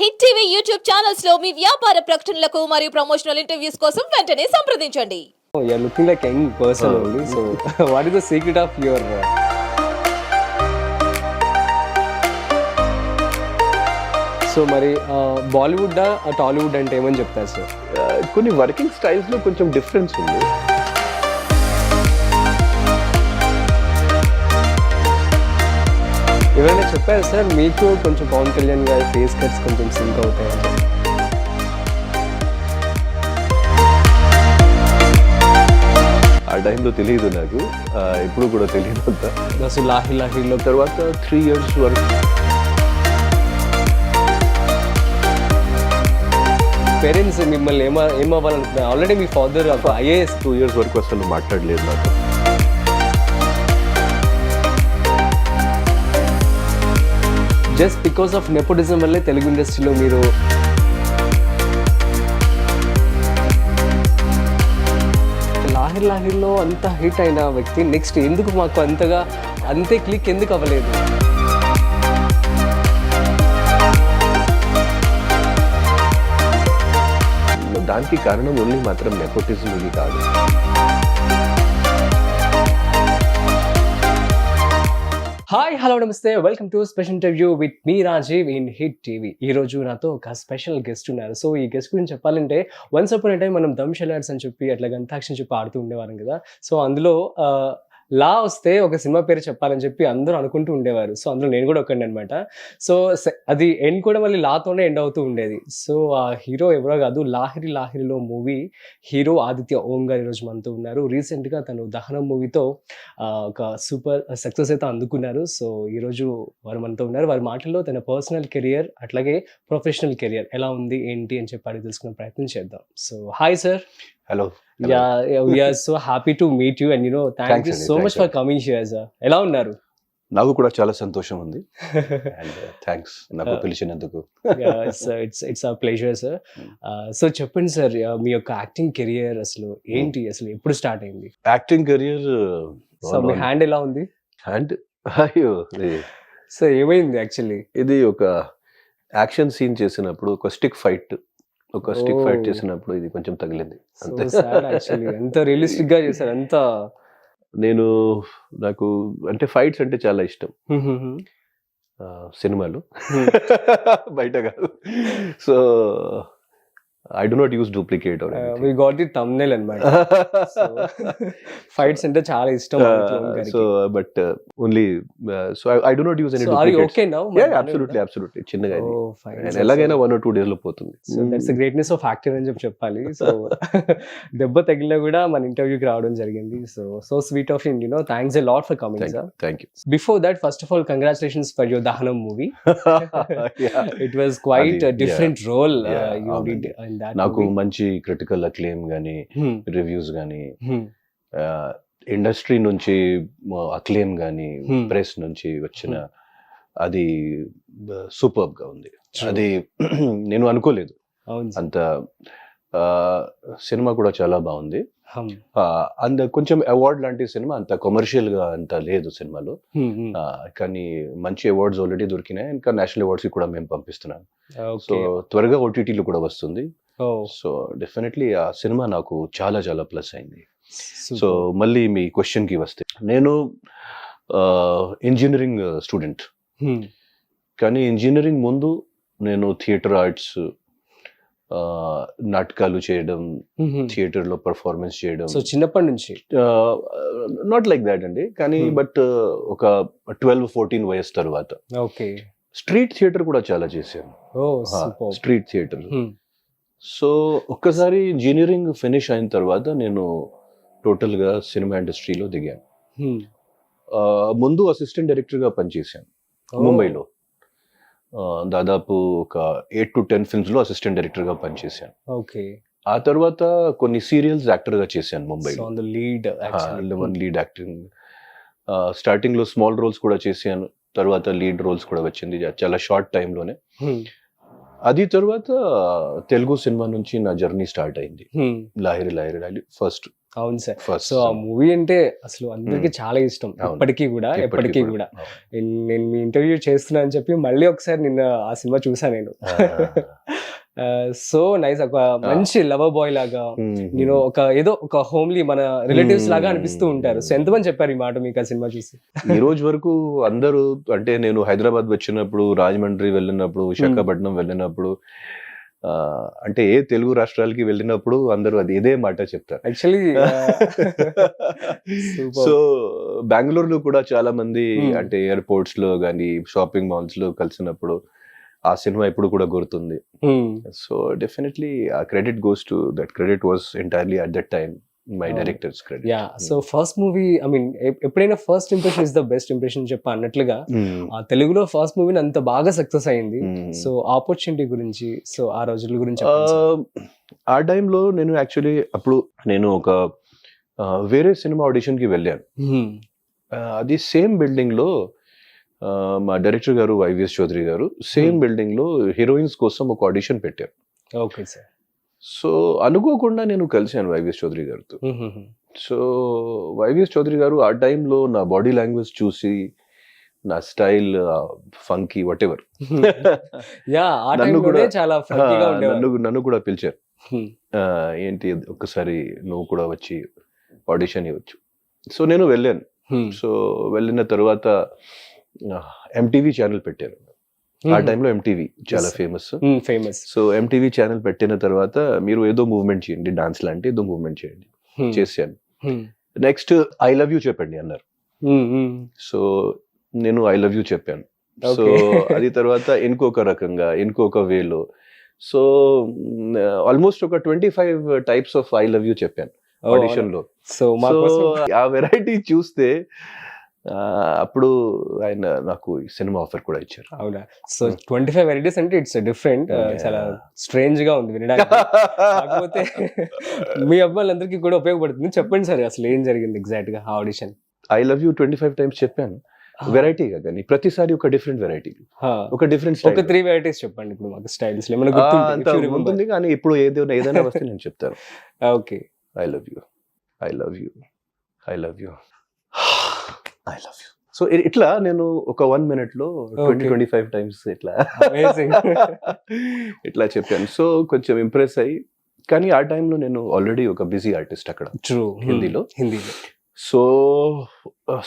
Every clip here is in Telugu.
హిట్ టీవీ యూట్యూబ్ ఛానల్స్ లో మీ వ్యాపార ప్రకటనలకు మరియు ప్రమోషనల్ ఇంటర్వ్యూస్ కోసం వెంటనే సంప్రదించండి. You're looking like a young person only. So, what is the secret of your? So మరి బాలీవుడ్ టాలీవుడ్ అంటే ఏమని చెప్తారు సార్? కొన్ని వర్కింగ్ స్టైల్స్లో కొంచెం డిఫరెన్స్ ఉంది. ఎవరైనా చెప్పారు సార్ మీకు కొంచెం పవన్ కళ్యాణ్ గారి ఫేస్ కట్స్ కొంచెం సింక్ అవుతాయని? ఆ టైంలో తెలియదు నాకు, ఇప్పుడు కూడా తెలియదు అంత. అసలు లాహి లాహిలో తర్వాత 3 years వరకు పేరెంట్స్ మిమ్మల్ని ఏమవ్వాలనుకుంటున్నారు? ఆల్రెడీ మీ ఫాదర్ ఐఏఎస్. 2 years వరకు అసలు మాట్లాడలేదు నాకు. జస్ట్ బికాస్ ఆఫ్ నెపోటిజం వల్లే తెలుగు ఇండస్ట్రీలో మీరు లాహిర్లో అంత హిట్ అయిన వ్యక్తి నెక్స్ట్ ఎందుకు మాకు అంతే క్లిక్ ఎందుకు అవ్వలేదు? దానికి కారణం ఓన్లీ మాత్రం నెపోటిజం ఇది కాదు. హాయ్ హలో నమస్తే, welcome to special interview with me Rajeev in hit TV. ఈ రోజు నాతో ఒక స్పెషల్ గెస్ట్ ఉన్నారు. సో ఈ గెస్ట్ గురించి చెప్పాలంటే వన్స్ అపాన్ ఏ టైం మనం దమ్ షెలర్స్ అని చెప్పి అట్లా గంతాక్షని చెప్పి ఆడుతూ ఉండేవారం కదా. సో అందులో లా వస్తే ఒక సినిమా పేరు చెప్పాలని చెప్పి అందరూ అనుకుంటూ ఉండేవారు. సో అందులో నేను కూడా ఒకటి అనమాట. సో అది ఎండ్ కూడా మళ్ళీ లాతోనే ఎండ్ అవుతూ ఉండేది. సో ఆ హీరో ఎవరో కాదు, లాహిరిలో మూవీ హీరో ఆదిత్య ఓం గారు ఈరోజు మనతో ఉన్నారు. రీసెంట్గా తను దహనం మూవీతో ఒక సూపర్ సక్సెస్ అయితే అందుకున్నారు. సో ఈరోజు వారు మనతో ఉన్నారు. వారి మాటల్లో తన పర్సనల్ కెరియర్ అట్లాగే ప్రొఫెషనల్ కెరియర్ ఎలా ఉంది ఏంటి అని చెప్పి అడిగి తెలుసుకునే ప్రయత్నం చేద్దాం. So hi sir. Hello. Yeah, we are so happy to meet you and thank you so much for coming here, sir. ఎలా ఉన్నారు? నాకు కూడా చాలా సంతోషం ఉంది. అండ్ థ్యాంక్స్ నాకు పిలిచినందుకు. It's a pleasure, sir. So చెప్పండి సార్, మీ యొక్క యాక్టింగ్ కెరియర్ అసలు ఏంటి, అసలు ఎప్పుడు స్టార్ట్ అయింది? యాక్టింగ్ కెరియర్ సో మీ హ్యాండ్ ఎలా ఉంది? హ్యాండ్ అయ్యో, సో ఏమైంది యాక్చువల్లీ? ఇది ఒక యాక్షన్ సీన్ చేసినప్పుడు ఒక స్టిక్ ఫైట్ చేసినప్పుడు ఇది కొంచెం తగిలింది అంతే. ఎంత రియలిస్టిక్ గా చేశారు, అంత. నాకు అంటే ఫైట్స్ అంటే చాలా ఇష్టం సినిమాలు, బయట కాదు. So I do not use duplicate or anything. We got the thumbnail అన్నమాట. ఫైట్స్ అంటే చాలా ఇష్టం. So but only so I do not use any duplicates. Are you okay now? Yeah, absolutely చిన్నగా ఇది. And ఎలాగైనా 1 or 2 days లో పోతుంది. So that's the greatness of acting అని చెప్పాలి. సో దెబ్బ తగిలినా కూడా మన ఇంటర్వ్యూకి రావడం జరిగింది. So sweet of him, thanks a lot for coming, sir. Thank you. Before that, first of all, congratulations for your Dahanam movie. It was quite a different role you did in that. నాకు మంచి క్రిటికల్ అక్లెయిమ్ గానీ, రివ్యూస్ గానీ, ఇండస్ట్రీ నుంచి అక్లెయిమ్ గానీ, ప్రెస్ నుంచి వచ్చిన అది సూపర్బ్ గా ఉంది. అది నేను అనుకోలేదు అంత. సినిమా కూడా చాలా బాగుంది. అంత కొంచెం అవార్డ్ లాంటి సినిమా, అంత కమర్షియల్ గా అంత లేదు సినిమాలో. కానీ మంచి అవార్డ్స్ ఆల్రెడీ దొరికినాయి. ఇంకా నేషనల్ అవార్డ్స్ కూడా మేము పంపిస్తున్నాం. సో త్వరగా ఓటీటీలో కూడా వస్తుంది. సో డెఫినెట్లీ ఆ సినిమా నాకు చాలా చాలా ప్లస్ అయింది. సో మళ్ళీ మీ క్వశ్చన్ కి వస్తే, నేను ఇంజనీరింగ్ స్టూడెంట్. కానీ ఇంజనీరింగ్ ముందు నేను థియేటర్ ఆర్ట్స్, నాటకాలు చేయడం, థియేటర్ లో పర్ఫార్మెన్స్ చేయడం. సో చిన్నప్పటి నుంచి నాట్ లైక్ దాట్ అండి, కానీ బట్ ఒక 12-14 వయసు తర్వాత స్ట్రీట్ థియేటర్ కూడా చాలా చేశాను. Street theatre. సో ఒక్కసారి ఇంజనీరింగ్ ఫినిష్ అయిన తర్వాత నేను టోటల్ గా సినిమా ఇండస్ట్రీలో దిగాను. ముందు అసిస్టెంట్ డైరెక్టర్ గా పనిచేశాను ముంబైలో. దాదాపు ఒక 8 to 10 ఫిల్మ్స్ లో అసిస్టెంట్ డైరెక్టర్ గా పనిచేశాను. ఆ తర్వాత కొన్ని సీరియల్స్ యాక్టర్ గా చేశాను ముంబైలో. Lead acting. స్టార్టింగ్ లో స్మాల్ రోల్స్ కూడా చేశాను, తర్వాత లీడ్ రోల్స్ కూడా వచ్చింది చాలా షార్ట్ టైంలోనే. అది తర్వాత తెలుగు సినిమా నుంచి నా జర్నీ స్టార్ట్ అయింది. లాహిరి లాహిరి లాహిరి ఫస్ట్. అవును సార్. సో ఆ మూవీ అంటే అసలు అందరికి చాలా ఇష్టం, ఇప్పటికీ కూడా, ఎప్పటికీ కూడా. నేను మీ ఇంటర్వ్యూ చేస్తున్నా అని చెప్పి మళ్ళీ ఒకసారి నిన్న ఆ సినిమా చూసాను నేను. So nice. ఒక మంచి లవర్ బాయ్ లాగా, నేను ఏదో ఒక హోమ్లీ మన రిలేటివ్స్ లాగా అనిపిస్తూ ఉంటారు. సో ఎంతమంది చెప్పారు ఈ మాట మీకు ఆ సినిమా చూసి? ఈ రోజు వరకు అందరూ, అంటే నేను హైదరాబాద్ వచ్చినప్పుడు, రాజమండ్రి వెళ్ళినప్పుడు, విశాఖపట్నం వెళ్ళినప్పుడు, అంటే ఏ తెలుగు రాష్ట్రాలకి వెళ్ళినప్పుడు అందరూ అది ఇదే మాట చెప్తారు యాక్చువల్లీ. సో బెంగళూరులో కూడా చాలా మంది, అంటే ఎయిర్పోర్ట్స్ లో గానీ షాపింగ్ మాల్స్ లో కలిసినప్పుడు ఆ సినిమా ఇప్పుడు కూడా గుర్తుంది. సో డెఫినెట్లీ ఆ credit goes to that. Credit was entirely at that time my director's credit. Yeah. So first movie, I mean ఎప్పుడైనా first impression is the best impression అన్నట్లుగా ఆ తెలుగులో ఫస్ట్ మూవీ అంత బాగా సక్సెస్ అయింది. సో ఆపర్చునిటీ గురించి, సో ఆ రోజుల గురించి ఆ టైంలో నేను యాక్చువల్లీ అప్పుడు నేను ఒక వేరే సినిమా ఆడిషన్ కి వెళ్ళాను. అది సేమ్ బిల్డింగ్ లో మా డైరెక్టర్ గారు వైవిఎస్ చౌదరి గారు సేమ్ బిల్డింగ్ లో హీరోయిన్స్ కోసం ఒక ఆడిషన్ పెట్టారు. Okay sir. సో అనుకోకుండా నేను కలిశాను వైవిఎస్ చౌదరి గారితో. సో వైవిఎస్ చౌదరి గారు ఆ టైంలో నా బాడీ లాంగ్వేజ్ చూసి, నా స్టైల్ ఫంకీ వాట్ ఎవర్, నన్ను కూడా పిలిచారు. ఏంటి ఒక్కసారి నువ్వు కూడా వచ్చి ఆడిషన్ ఇవ్వచ్చు. సో నేను వెళ్ళాను. సో వెళ్ళిన తర్వాత ఎంటీవీ ఛానల్ పెట్టారు. ఆ టైంలో ఎంటీవీ చాలా ఫేమస్. సో ఎంటీవీ ఛానల్ పెట్టిన తర్వాత మీరు ఏదో మూవ్మెంట్ చేయండి, డాన్స్ లాంటి ఏదో మూవ్మెంట్ చేయండి. చేశాను. నెక్స్ట్ ఐ లవ్ యూ చెప్పండి అన్నారు. సో నేను ఐ లవ్ యూ చెప్పాను. సో అది తర్వాత ఇంకొక రకంగా, ఇంకొక వేలో, సో ఆల్మోస్ట్ ఒక 25 types of I love you చెప్పాను ఆడిషన్ లో. సో ఆ వెరైటీ చూస్తే అప్పుడు ఆయన నాకు సినిమా ఆఫర్ కూడా ఇచ్చారు. అవునా? సో 25 వెరైటీస్ అంటే ఇట్స్ డిఫరెంట్, చాలా స్ట్రేంజ్ గా ఉంది వినడానికి. కాకపోతే మీ అబ్బాయిలందరికీ కూడా ఉపయోగపడుతుంది. చెప్పండి సార్, అసలు ఏం జరిగింది ఎగ్జాక్ట్ గా audition? I love you 25 times చెప్పాను, వెరైటీగా. కానీ ప్రతిసారి ఒక డిఫరెంట్ వెరైటీ, ఒక డిఫరెంట్ ఒక 3 వెరైటీస్ చెప్పండి ఇప్పుడు మాకు. స్టైల్స్ ఉంటుంది కానీ ఇప్పుడు ఏదైనా వస్తే నేను చెప్తాను. Okay. I love you, I love you, I love you, I love you. So ఇట్లా నేను ఒక 1 minute లో 25 టైమ్స్ ఇట్లా చెప్పాను. సో కొంచెం ఇంప్రెస్ అయ్యి, కానీ ఆ టైంలో నేను ఆల్రెడీ ఒక బిజీ ఆర్టిస్ట్ అక్కడ హిందీలో. సో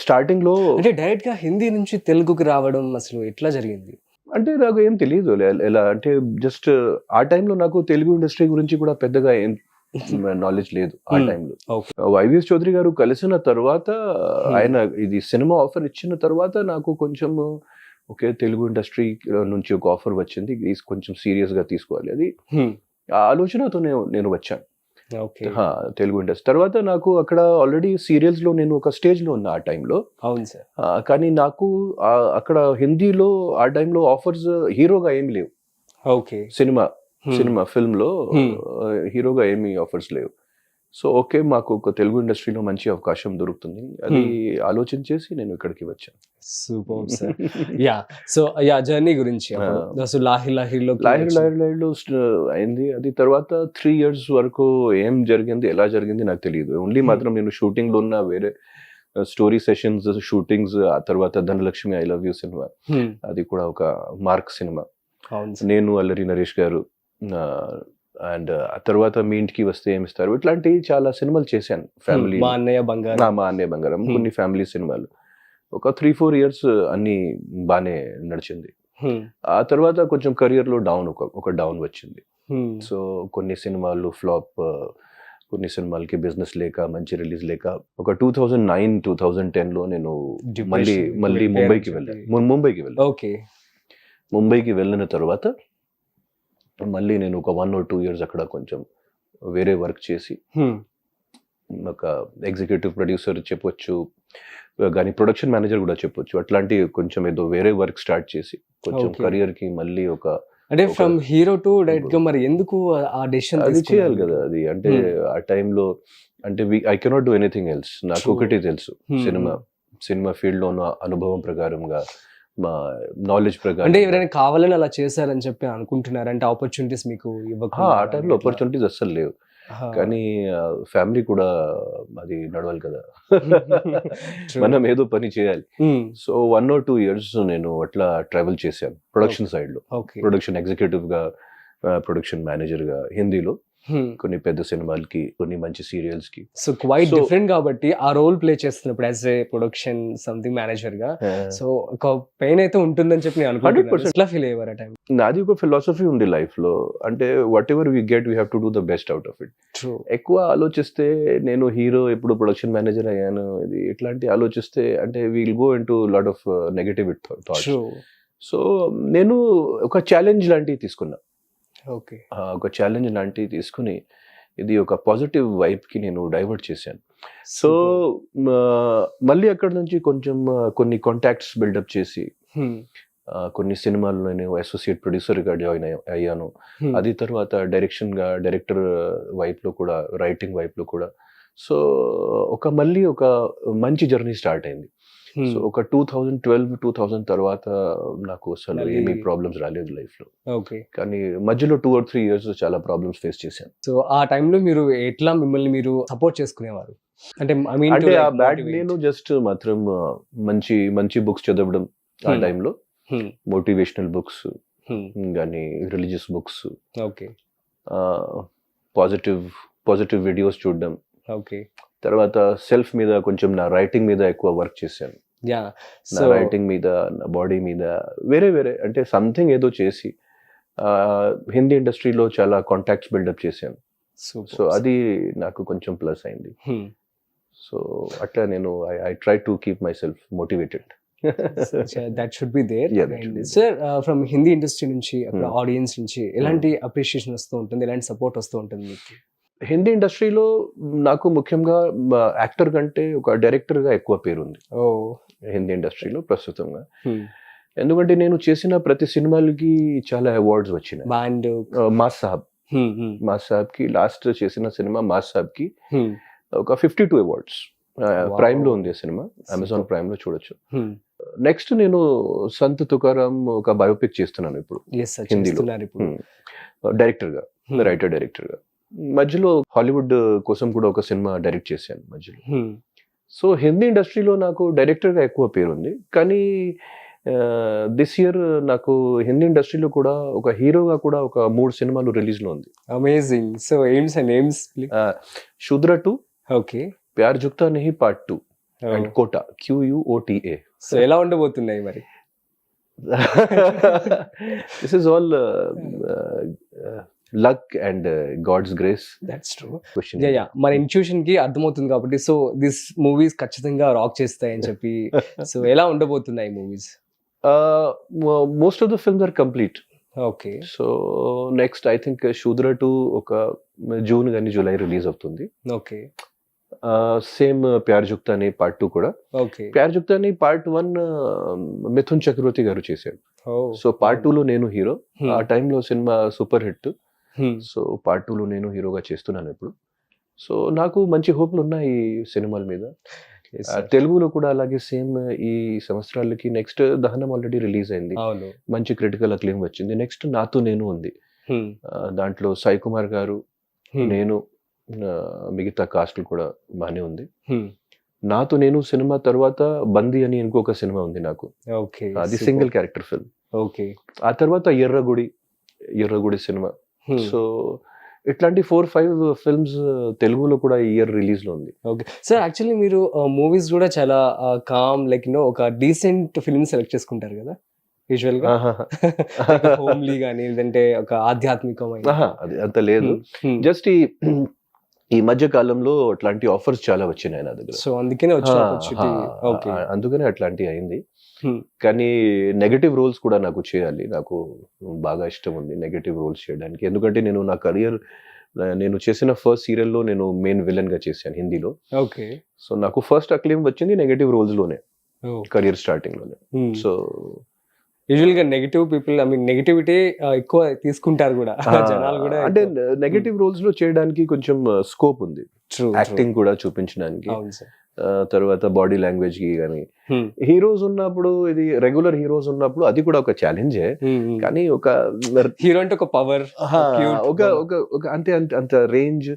స్టార్టింగ్ లో అంటే డైరెక్ట్ గా హిందీ నుంచి తెలుగుకి రావడం అసలు ఎట్లా జరిగింది? అంటే నాకు ఏం తెలియదు ఎలా, అంటే జస్ట్ ఆ టైంలో నాకు తెలుగు ఇండస్ట్రీ గురించి కూడా పెద్దగా ఏం నాలెడ్జ్ లేదు ఆ టైంలో. వైవిఎస్ చౌదరి గారు కలిసిన తర్వాత, ఆయన ఇది సినిమా ఆఫర్ ఇచ్చిన తర్వాత నాకు కొంచెం ఓకే, తెలుగు ఇండస్ట్రీ నుంచి ఒక ఆఫర్ వచ్చింది, కొంచెం సీరియస్ గా తీసుకోవాలి, అది ఆ ఆలోచనతో నేను వచ్చాను తెలుగు ఇండస్ట్రీ. తర్వాత నాకు అక్కడ ఆల్రెడీ సీరియల్స్ లో నేను ఒక స్టేజ్ లో ఉన్నా ఆ టైంలో. అవును సార్. కానీ నాకు అక్కడ హిందీలో ఆ టైంలో ఆఫర్స్ హీరోగా ఏమి లేవు. ఓకే. సినిమా ఫిల్మ్ లో హీరోగా ఏమీ ఆఫర్స్ లేవు. సో ఓకే, మాకు ఒక తెలుగు ఇండస్ట్రీలో మంచి అవకాశం దొరుకుతుంది, అది ఆలోచించేసి నేను ఇక్కడికి వచ్చాను. Super sir. Yeah. So yeah, journey గురించి అసలు లాహిరిలో అయింది. అది తర్వాత 3 years వరకు ఏం జరిగింది, ఎలా జరిగింది నాకు తెలియదు. ఓన్లీ మాత్రం నేను షూటింగ్ లో ఉన్న, వేరే స్టోరీ సెషన్స్, షూటింగ్స్, ఆ తర్వాత Dhanalakshmi I love you cinema, అది కూడా ఒక మార్క్ సినిమా. నేను అల్లరి నరేష్ గారు, అండ్ ఆ తర్వాత మీ ఇంటికి వస్తే ఏమిస్తారు, ఇట్లాంటి చాలా సినిమాలు చేశాను. ఫ్యామిలీ, మా అన్నయ్య బంగారం, కొన్ని ఫ్యామిలీ సినిమాలు. ఒక 3-4 years అన్ని బానే నడిచింది. ఆ తర్వాత కొంచెం కెరియర్ లో ఒక డౌన్ వచ్చింది. సో కొన్ని సినిమాలు ఫ్లాప్, కొన్ని సినిమాలకి బిజినెస్ లేక, మంచి రిలీజ్ లేక, ఒక 2009-2010 లో నేను మళ్ళీ ముంబైకి వెళ్ళాను. ఓకే. ముంబైకి వెళ్ళిన తర్వాత మళ్ళీ నేను ఒక 1 or 2 years అక్కడ కొంచెం వేరే వర్క్ చేసి, ఒక ఎగ్జిక్యూటివ్ ప్రొడ్యూసర్ చెప్పొచ్చు, కానీ ప్రొడక్షన్ మేనేజర్ కూడా చెప్పొచ్చు, అట్లాంటి కొంచెం ఏదో వేరే వర్క్ స్టార్ట్ చేసి కొంచెం కెరియర్ కి మళ్ళీ ఒక, అంటే ఫ్రమ్ హీరో టు డైరెక్ట్ గా, మరి ఎందుకు ఆ డెసిషన్? అది చేయాలి కదా, అది అంటే ఆ టైంలో అంటే I cannot do anything else. నాకు ఒకటి తెలుసు, సినిమా ఫీల్డ్ లో ఉన్న అనుభవం ప్రకారంగా మా నాలెడ్జ్ ప్రకారం. అంటే ఎవరైనా కావాలని అలా చేశారని చెప్పి అనుకుంటున్నారు, అంటే ఆపర్చునిటీస్ మీకు ఆ టైంలో ఆపర్చునిటీస్ అస్సలు లేవు, కానీ ఫ్యామిలీ కూడా అది నడవాలి కదా, మనం ఏదో పని చేయాలి. సో 1 or 2 years నేను అట్లా ట్రావెల్ చేశాను ప్రొడక్షన్ సైడ్ లో, ప్రొడక్షన్ ఎగ్జిక్యూటివ్ గా, ప్రొడక్షన్ మేనేజర్ గా హిందీలో కొన్ని పెద్ద సినిమాలకి, కొన్ని మంచి సీరియల్స్ కి. సో క్వైట్ డిఫరెంట్ కాబట్టి ఆ రోల్ ప్లే చేస్తున్నప్పుడు as a production something manager గా, సో ఒక పెయిన్ అయితే ఉంటుందని చెప్పి నేను అనుకుంటున్నాను. ఎట్లా ఫీల్ అయ్యేవారు ఆ టైం? నాది ఒక ఫిలాసఫీ ఉంది లైఫ్ లో, అంటే whatever we get we have to do the best out of it. ఎక్కువ ఆలోచిస్తే, నేను హీరో ఇప్పుడు ప్రొడక్షన్ మేనేజర్ అయ్యాను, ఇది ఇట్లాంటి ఆలోచిస్తే అంటే will go in to lot of negative thoughts. So నేను ఒక ఛాలెంజ్ లాంటివి తీసుకున్నా, ఒక ఛాలెంజ్ లాంటివి తీసుకుని ఇది ఒక పాజిటివ్ వైబ్ కి నేను డైవర్ట్ చేశాను. సో మళ్ళీ అక్కడ నుంచి కొంచెం కొన్ని కాంటాక్ట్స్ బిల్డప్ చేసి కొన్ని సినిమాల్లో నేను అసోసియేట్ ప్రొడ్యూసర్ గా జాయిన్ అయ్యాను. అది తర్వాత డైరెక్టర్ వైపు లో కూడా, రైటింగ్ వైపు లో కూడా. సో మళ్ళీ ఒక మంచి జర్నీ స్టార్ట్ అయింది. సో ఒక 2012-2000 తర్వాత నాకు అసలు ఏమీ ప్రాబ్లమ్స్ రాలేదు లైఫ్ లో, కానీ మధ్యలో 2 or 3 years చాలా ప్రాబ్లమ్స్ ఫేస్ చేశాను. సో ఆ టైంలో మీరు ఎట్లా మిమ్మల్ని మీరు సపోర్ట్ చేసుకునేవారు? అంటే ఆ బ్యాడ్, నేను జస్ట్ మాత్రం మంచి మంచి బుక్స్ చదవడం ఆ టైంలో, మోటివేషనల్ బుక్స్ కానీ రిలీజియస్ బుక్స్, పాజిటివ్ వీడియోస్ చూడడం, తర్వాత సెల్ఫ్ మీద కొంచెం నా రైటింగ్ మీద ఎక్కువ వర్క్ చేశాను. నా రైటింగ్ మీద, నా బాడీ మీద, వేరే అంటే సంథింగ్ ఏదో చేసి హిందీ ఇండస్ట్రీలో చాలా కాంటాక్ట్స్ బిల్డప్ చేశాను. సో అది నాకు కొంచెం ప్లస్ అయింది. సో అట్లా నేను I try to keep myself motivated. That should be there. Sir, from Hindi industry నుంచి, అక్కడ ఆడియన్స్ నుంచి ఎలాంటి అప్రిషియేషన్ వస్తూ ఉంటుంది, ఎలాంటి సపోర్ట్ వస్తూ ఉంటుంది మీకు? హిందీ ఇండస్ట్రీలో నాకు ముఖ్యంగా యాక్టర్ కంటే ఒక డైరెక్టర్ గా ఎక్కువ పేరుంది హిందీ ఇండస్ట్రీలో ప్రస్తుతంగా. ఎందుకంటే నేను చేసిన ప్రతి సినిమాలకి చాలా అవార్డ్స్ వచ్చినాయి. మాస్ సాబ్ కి లాస్ట్ చేసిన సినిమా మాస్ సాబ్ కి ఒక 52 అవార్డ్స్. ప్రైమ్ లో ఉంది ఆ సినిమా, అమెజాన్ ప్రైమ్ లో చూడొచ్చు. నెక్స్ట్ నేను సంత్ తుకారాం ఒక బయోపిక్ చేస్తున్నాను ఇప్పుడు హిందీలో, డైరెక్టర్ గా, రైటర్ డైరెక్టర్ గా. మధ్యలో హాలీవుడ్ కోసం కూడా ఒక సినిమా డైరెక్ట్ చేశాను మధ్యలో. సో హిందీ ఇండస్ట్రీలో నాకు డైరెక్టర్ గా ఎక్కువ పేరుంది, కానీ దిస్ ఇయర్ నాకు హిందీ ఇండస్ట్రీలో కూడా ఒక హీరోగా కూడా ఒక 3 సినిమాలు రిలీజ్ లో ఉంది. అమేజింగ్. సో నేమ్స్ శూద్ర 2, Pyaar Jugta Nahi part 2 and quota, QUOTA. So ఎలా ఉండబోతున్నాయి మరి? This is all luck and God's grace. That's true. మన ఇన్స్టిట్యూషన్ కి అర్థమవుతుంది కాబట్టి, సో దిస్ మూవీస్ ఖచ్చితంగా రాక్ చేస్తాయని చెప్పి. సో ఎలా ఉండబోతున్నాయి movies? Most of the films are complete. So next I think Shudra 2 ఒక జూన్ కానీ జూలై రిలీజ్ అవుతుంది. సేమ్ ప్యార్ జుగ్తాని పార్ట్ 2 కూడా. ప్యార్ జుగ్తాని పార్ట్ 1 మిథున్ చక్రవర్తి గారు చేశాడు. సో పార్ట్ 2 లో నేను హీరో. ఆ టైంలో cinema super hit. So part 2 లో నేను హీరోగా చేస్తున్నాను ఇప్పుడు. సో నాకు మంచి హోప్లు ఉన్నాయి ఈ సినిమాల మీద. తెలుగులో కూడా అలాగే సేమ్ ఈ సంవత్సరాలకి నెక్స్ట్ దహనం ఆల్రెడీ రిలీజ్ అయింది, మంచి క్రిటికల్ అక్లెయిమ్ వచ్చింది. నెక్స్ట్ నాతో నేను ఉంది, దాంట్లో సాయి కుమార్ గారు, నేను, మిగతా కాస్ట్లు కూడా బానే ఉంది. నాతో నేను సినిమా తర్వాత బందీ అని ఇంకొక సినిమా ఉంది నాకు, అది సింగిల్ క్యారెక్టర్ ఫిల్మ్. ఆ తర్వాత ఎర్రగుడి సినిమా. సో ఇట్లాంటి 4-5 ఫిల్మ్స్ తెలుగులో కూడా ఈ ఇయర్ రిలీజ్ లో ఉంది. సార్, యాక్చువల్లీ మీరు మూవీస్ కూడా చాలా కామ్, లైక్ ఒక డీసెంట్ ఫిల్మ్ సెలెక్ట్ చేసుకుంటారు కదా యూజువల్ గా, హోమ్లీ గానీ లేదంటే ఒక ఆధ్యాత్మికమైన. అది అంత లేదు, జస్ట్ ఈ మధ్య కాలంలో అట్లాంటి ఆఫర్స్ చాలా వచ్చినాయి నా దగ్గర. సో అందుకనే అట్లాంటి అయింది. కానీ నెగటివ్ రోల్స్ కూడా నాకు చేయాలి, నాకు బాగా ఇష్టం ఉంది నెగటివ్ రోల్స్ చేయడానికి. ఎందుకంటే నేను నా కెరియర్, నేను చేసిన ఫస్ట్ సీరియల్లో నేను మెయిన్ విలన్ గా చేశాను హిందీలో. సో నాకు ఫస్ట్ అక్లెయిమ్ వచ్చింది నెగటివ్ రోల్స్ లోనే, కెరియర్ స్టార్టింగ్ లోనే. సో యూజువల్ గా negative people, I mean negativity ఎక్కువ తీసుకుంటారు కూడా జనాలు కూడా. అంటే నెగటివ్ రోల్స్ లో చేయడానికి కొంచెం స్కోప్ ఉంది, యాక్టింగ్ కూడా చూపించడానికి. తర్వాత బాడీ లాంగ్వేజ్ కి కానీ హీరోస్ ఉన్నప్పుడు ఇది రెగ్యులర్ హీరోస్ ఉన్నప్పుడు అది కూడా ఒక ఛాలెంజే. కానీ ఒక హీరో అంటే ఒక పవర్, ఒక ఒక ఒక అంతే అంత రేంజ్.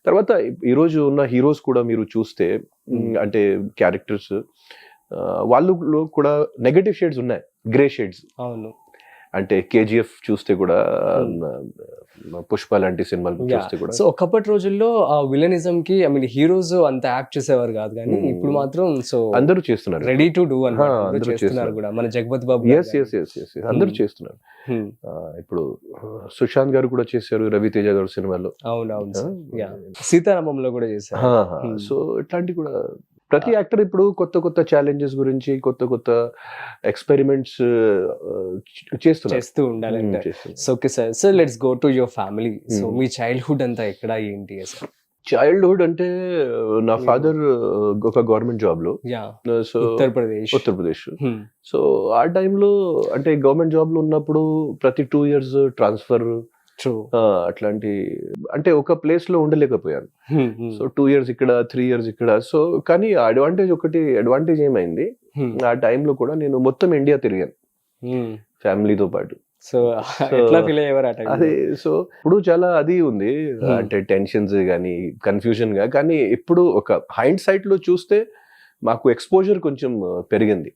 తర్వాత ఈ రోజు ఉన్న హీరోస్ కూడా మీరు చూస్తే అంటే క్యారెక్టర్స్ వాళ్ళు కూడా నెగటివ్ షేడ్స్ ఉన్నాయి, గ్రే షేడ్స్. అవును. అంటే కేజీఎఫ్ చూస్తే కూడా, పుష్ప లాంటి సినిమాలు చూస్తే కూడా. సో ఒకప్పటి రోజుల్లో ఆ విలనిజం కి ఐ మీన్ హీరోస్ అంత యాక్ట్ చేసేవారు కాదు, కానీ ఇప్పుడు మాత్రం సో అందరూ చేస్తున్నారు, రెడీ టు డూ అందరూ చేస్తున్నారు కూడా. మన జగపతి బాబు అందరూ చేస్తున్నారు. ఇప్పుడు సుశాంత్ గారు కూడా చేశారు రవితేజ గారు సినిమాలో. అవునవును. సీతారామంలో కూడా చేశారు. సో ఇట్లాంటి కూడా ప్రతి యాక్టర్ ఇప్పుడు కొత్త కొత్త ఛాలెంజెస్ గురించి కొత్త కొత్త ఎక్స్పెరిమెంట్స్ చేస్తూ ఉండాలి. So okay sir, so let's go to your family. So me childhood అంతా ఎక్కడ, ఏంటి సార్? చైల్డ్హుడ్ అంటే నా ఫాదర్ ఒక గవర్నమెంట్ జాబ్ లో, సో ఉత్తరప్రదేశ్. సో ఆ టైంలో అంటే గవర్నమెంట్ జాబ్ లో ఉన్నప్పుడు ప్రతి 2 years ట్రాన్స్ఫర్ అట్లాంటి, అంటే ఒక ప్లేస్ లో ఉండలేకపోయాను. సో 2 years ఇక్కడ, 3 years ఇక్కడ. సో కానీ అడ్వాంటేజ్ ఏమైంది, ఆ టైంలో కూడా నేను మొత్తం ఇండియా తిరిగాను ఫ్యామిలీతో పాటు. సో ఎట్లా ఫీల్ అయ్యేవారు? అదే, సో ఇప్పుడు చాలా అది ఉంది అంటే టెన్షన్స్ కానీ కన్ఫ్యూజన్ గా, కానీ ఇప్పుడు ఒక హైండ్ సైట్ లో చూస్తే మాకు ఎక్స్పోజర్ కొంచెం పెరిగింది.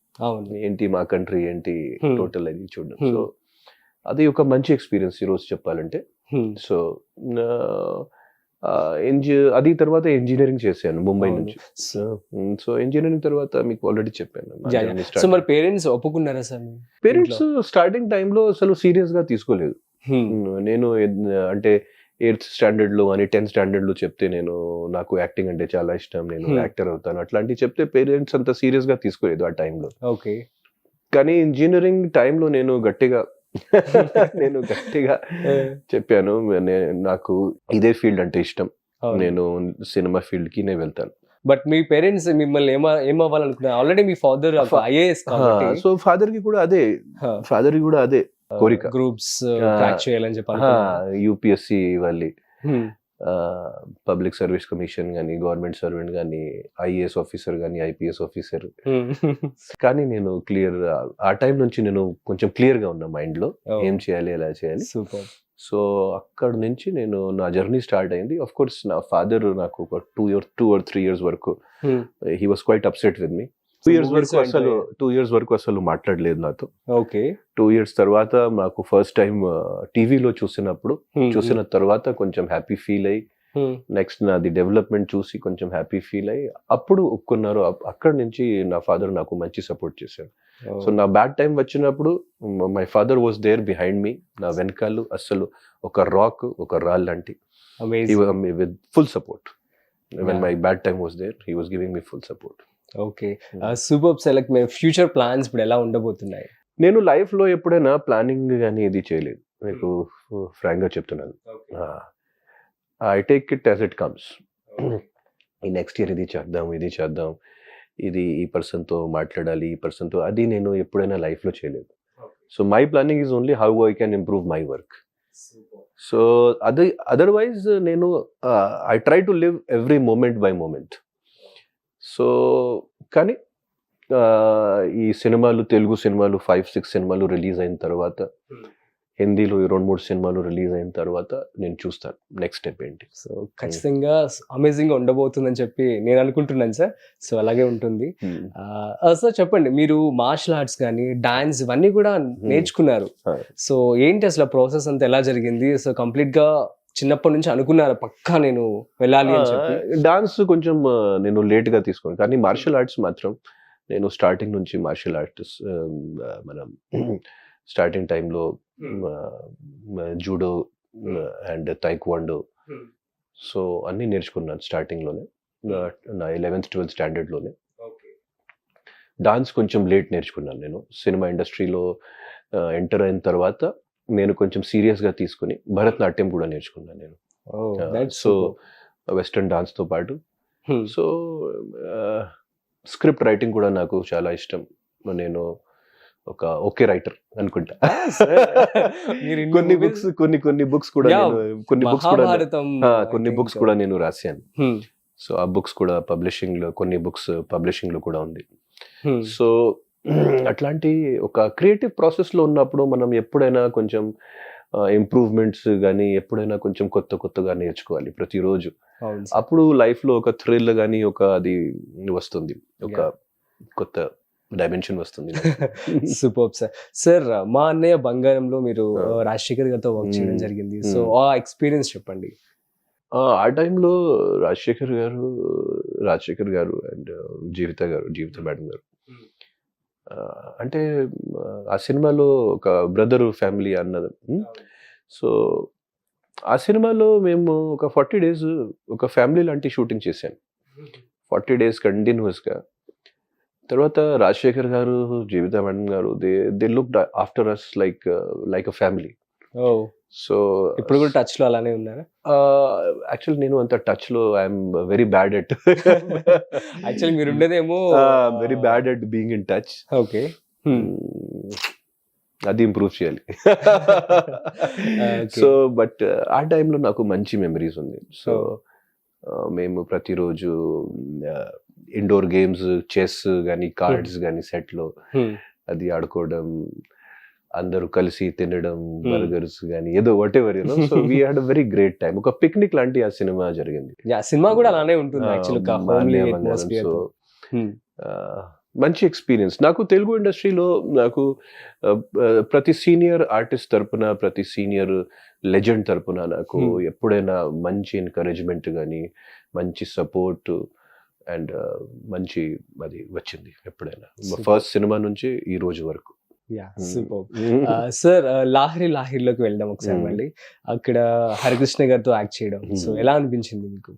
ఏంటి మా కంట్రీ ఏంటి టోటల్ అది చూడడం. సో అది ఒక మంచి ఎక్స్పీరియన్స్ ఈరోజు చెప్పాలంటే. సో అది తర్వాత ఇంజనీరింగ్ చేశాను ముంబై నుంచి. సో ఇంజనీరింగ్ తర్వాత మీకు ఆల్రెడీ చెప్పాను. సో మరి పేరెంట్స్ ఒప్పుకున్నారా సార్? పేరెంట్స్ స్టార్టింగ్ టైంలో అసలు సీరియస్ గా తీసుకోలేదు. నేను అంటే 8th standard లో అని 10th standard లో చెప్తే నాకు యాక్టింగ్ అంటే చాలా ఇష్టం, నేను యాక్టర్ అవుతాను అట్లాంటివి చెప్తే పేరెంట్స్ అంత సీరియస్ గా తీసుకోలేదు ఆ టైంలో. ఓకే. కానీ ఇంజనీరింగ్ టైంలో నేను గట్టిగా చెప్పాను, నాకు ఇదే ఫీల్డ్ అంటే ఇష్టం, నేను సినిమా ఫీల్డ్ కి నేను వెళ్తాను. బట్ మీ పేరెంట్స్ మిమ్మల్ని ఏమవ్వాలనుకున్నారు? ఆల్రెడీ మీ ఫాదర్ ఐఏఎస్ కాబట్టి, సో ఫాదర్ కి కూడా అదే కోరిక, గ్రూప్స్ క్రాక్ చేయాలని చెప్పి. యూపీఎస్సి వాళ్ళు పబ్లిక్ సర్వీస్ కమిషన్ గానీ, గవర్నమెంట్ సర్వెంట్ గానీ, ఐఏఎస్ ఆఫీసర్ గానీ, ఐపీఎస్ ఆఫీసర్. కానీ నేను క్లియర్, ఆ టైం నుంచి నేను కొంచెం క్లియర్ గా ఉన్నా మైండ్ లో, ఏం చేయాలి ఎలా చేయాలి. సూపర్. సో అక్కడ నుంచి నా జర్నీ స్టార్ట్ అయింది. ఆఫ్ కోర్స్ నా ఫాదర్ నాకు ఒక 2 or 3 years వరకు he was quite upset with me. 2 years వరకు అసలు మాట్లాడలేదు నాతో. ఓకే. 2 years తర్వాత నాకు ఫస్ట్ టైం టీవీలో చూసిన తర్వాత కొంచెం హ్యాపీ ఫీల్ అయ్యి, నెక్స్ట్ నాది డెవలప్మెంట్ చూసి కొంచెం హ్యాపీ ఫీల్ అయ్యి అప్పుడు ఒప్పుకున్నారు. అక్కడి నుంచి నా ఫాదర్ నాకు మంచి సపోర్ట్ చేశారు. సో నా బ్యాడ్ టైం వచ్చినప్పుడు my father was there behind me, నా వెనకాల అసలు ఒక రాల్ లాంటి, with full support. When my bad time was there, he was giving me full support. Okay. Super. Select మీ ఫ్యూచర్ ప్లాన్స్ ఇప్పుడు ఎలా ఉండబోతున్నాయి? నేను లైఫ్ లో ఎప్పుడైనా ప్లానింగ్ కానీ ఇది చేయలేదు, మీకు ఫ్రాంక్ గా చెప్తున్నాను. I take it as it comes. ఈ నెక్స్ట్ ఇయర్ ఇది చేద్దాం, ఇది ఈ పర్సన్ తో మాట్లాడాలి, ఈ పర్సన్ తో, అది నేను ఎప్పుడైనా లైఫ్ లో చేయలేదు. So my planning is only how I can improve my work. So otherwise నేను I try to live every moment by moment. So కానీ ఈ సినిమాలు, తెలుగు సినిమాలు 5-6 సినిమాలు రిలీజ్ అయిన తర్వాత, హిందీలో 2-3 సినిమాలు రిలీజ్ అయిన తర్వాత నేను చూస్తాను నెక్స్ట్ స్టెప్ ఏంటి. సో ఖచ్చితంగా అమేజింగ్ గా ఉండబోతుందని చెప్పి నేను అనుకుంటున్నాను సార్. సో అలాగే ఉంటుంది. సార్ చెప్పండి, మీరు మార్షల్ ఆర్ట్స్ కానీ, డాన్స్ ఇవన్నీ కూడా నేర్చుకున్నారు. సో ఏంటి అసలు ప్రాసెస్ అంతా ఎలా జరిగింది? సో కంప్లీట్ గా చిన్నప్పటి నుంచి అనుకున్నారా పక్కా నేను వెళ్ళాలి అని చెప్పి? డాన్స్ కొంచెం నేను లేట్ గా తీసుకున్నాను, కానీ మార్షల్ ఆర్ట్స్ మాత్రం నేను స్టార్టింగ్ నుంచి మార్షల్ ఆర్ట్స్, మనం స్టార్టింగ్ టైంలో జూడో అండ్ తైక్వాండో, సో అన్ని నేర్చుకున్నాను స్టార్టింగ్ లోనే, నా 11th 12th standard లోనే. డాన్స్ కొంచెం లేట్ నేర్చుకున్నాను నేను. సినిమా ఇండస్ట్రీలో ఎంటర్ అయిన తర్వాత నేను కొంచెం సీరియస్ గా తీసుకుని భరతనాట్యం కూడా నేర్చుకున్నాను నేను. సో వెస్టర్న్ డాన్స్ తో పాటు. సో స్క్రిప్ట్ రైటింగ్ కూడా నాకు చాలా ఇష్టం. నేను ఓకే రైటర్ అనుకుంటా. కొన్ని బుక్స్ కూడా నేను రాశాను. సో ఆ బుక్స్ కూడా పబ్లిషింగ్లో, కొన్ని బుక్స్ పబ్లిషింగ్లో కూడా ఉంది. సో అట్లాంటి ఒక క్రియేటివ్ ప్రాసెస్లో ఉన్నప్పుడు మనం ఎప్పుడైనా కొంచెం ఇంప్రూవ్మెంట్స్ కానీ ఎప్పుడైనా కొంచెం కొత్తగా నేర్చుకోవాలి ప్రతిరోజు. అప్పుడు లైఫ్లో ఒక థ్రిల్ కానీ ఒక అది వస్తుంది, ఒక కొత్త డైమెన్షన్ వస్తుంది. Super sir. సార్ మా అన్నయ్య బంగారంలో మీరు రాజశేఖర్ గారితో వర్క్ చేయడం జరిగింది. సో ఆ ఎక్స్పీరియన్స్ చెప్పండి. ఆ టైంలో రాజశేఖర్ గారు అండ్ జీవిత మేడం గారు, అంటే ఆ సినిమాలో ఒక బ్రదర్ ఫ్యామిలీ అన్నది. సో ఆ సినిమాలో మేము ఒక 40 days ఒక ఫ్యామిలీ లాంటి షూటింగ్ చేశాను, 40 days కంటిన్యూస్గా. తర్వాత రాజశేఖర్ గారు, జీవిత మేడం గారు, they looked after us like a family. So ఇప్పుడు కూడా టచ్ లో అలానే ఉన్నారా? యాక్చువల్లీ నేను అంత టచ్ లో I'm very bad at actually మీరు ఉండేదేమో very bad at being in touch. Okay, అది ఇంప్రూవ్ చేయాలి. సో బట్ ఆ టైంలో నాకు మంచి మెమరీస్ ఉంది. సో మేము ప్రతిరోజు ఇండోర్ గేమ్స్, చెస్ కానీ కార్డ్స్ కానీ సెట్లో అది ఆడుకోవడం, అందరూ కలిసి తినడం, బర్గర్స్ కానీ ఏదో what ever you know. So we had a very great time. ఒక పిక్నిక్ లాంటి ఆ సినిమా జరిగింది. సినిమా కూడా అలానే ఉంటుంది యాక్చువల్లీ. సో మంచి ఎక్స్పీరియన్స్. నాకు తెలుగు ఇండస్ట్రీలో నాకు ప్రతి సీనియర్ ఆర్టిస్ట్ తరపున, ప్రతి సీనియర్ లెజెండ్ తరపున నాకు ఎప్పుడైనా మంచి ఎంకరేజ్మెంట్ కానీ, మంచి సపోర్ట్ అండ్ మంచి అది వచ్చింది ఎప్పుడైనా, ఫస్ట్ సినిమా నుంచి ఈ రోజు వరకు. సార్ లాహిరిలోకి వెళ్దాం ఒకసారి మళ్ళీ. అక్కడ హరికృష్ణ గారితో యాక్ట్ చేయడం, సో ఎలా అనిపించింది మీకు?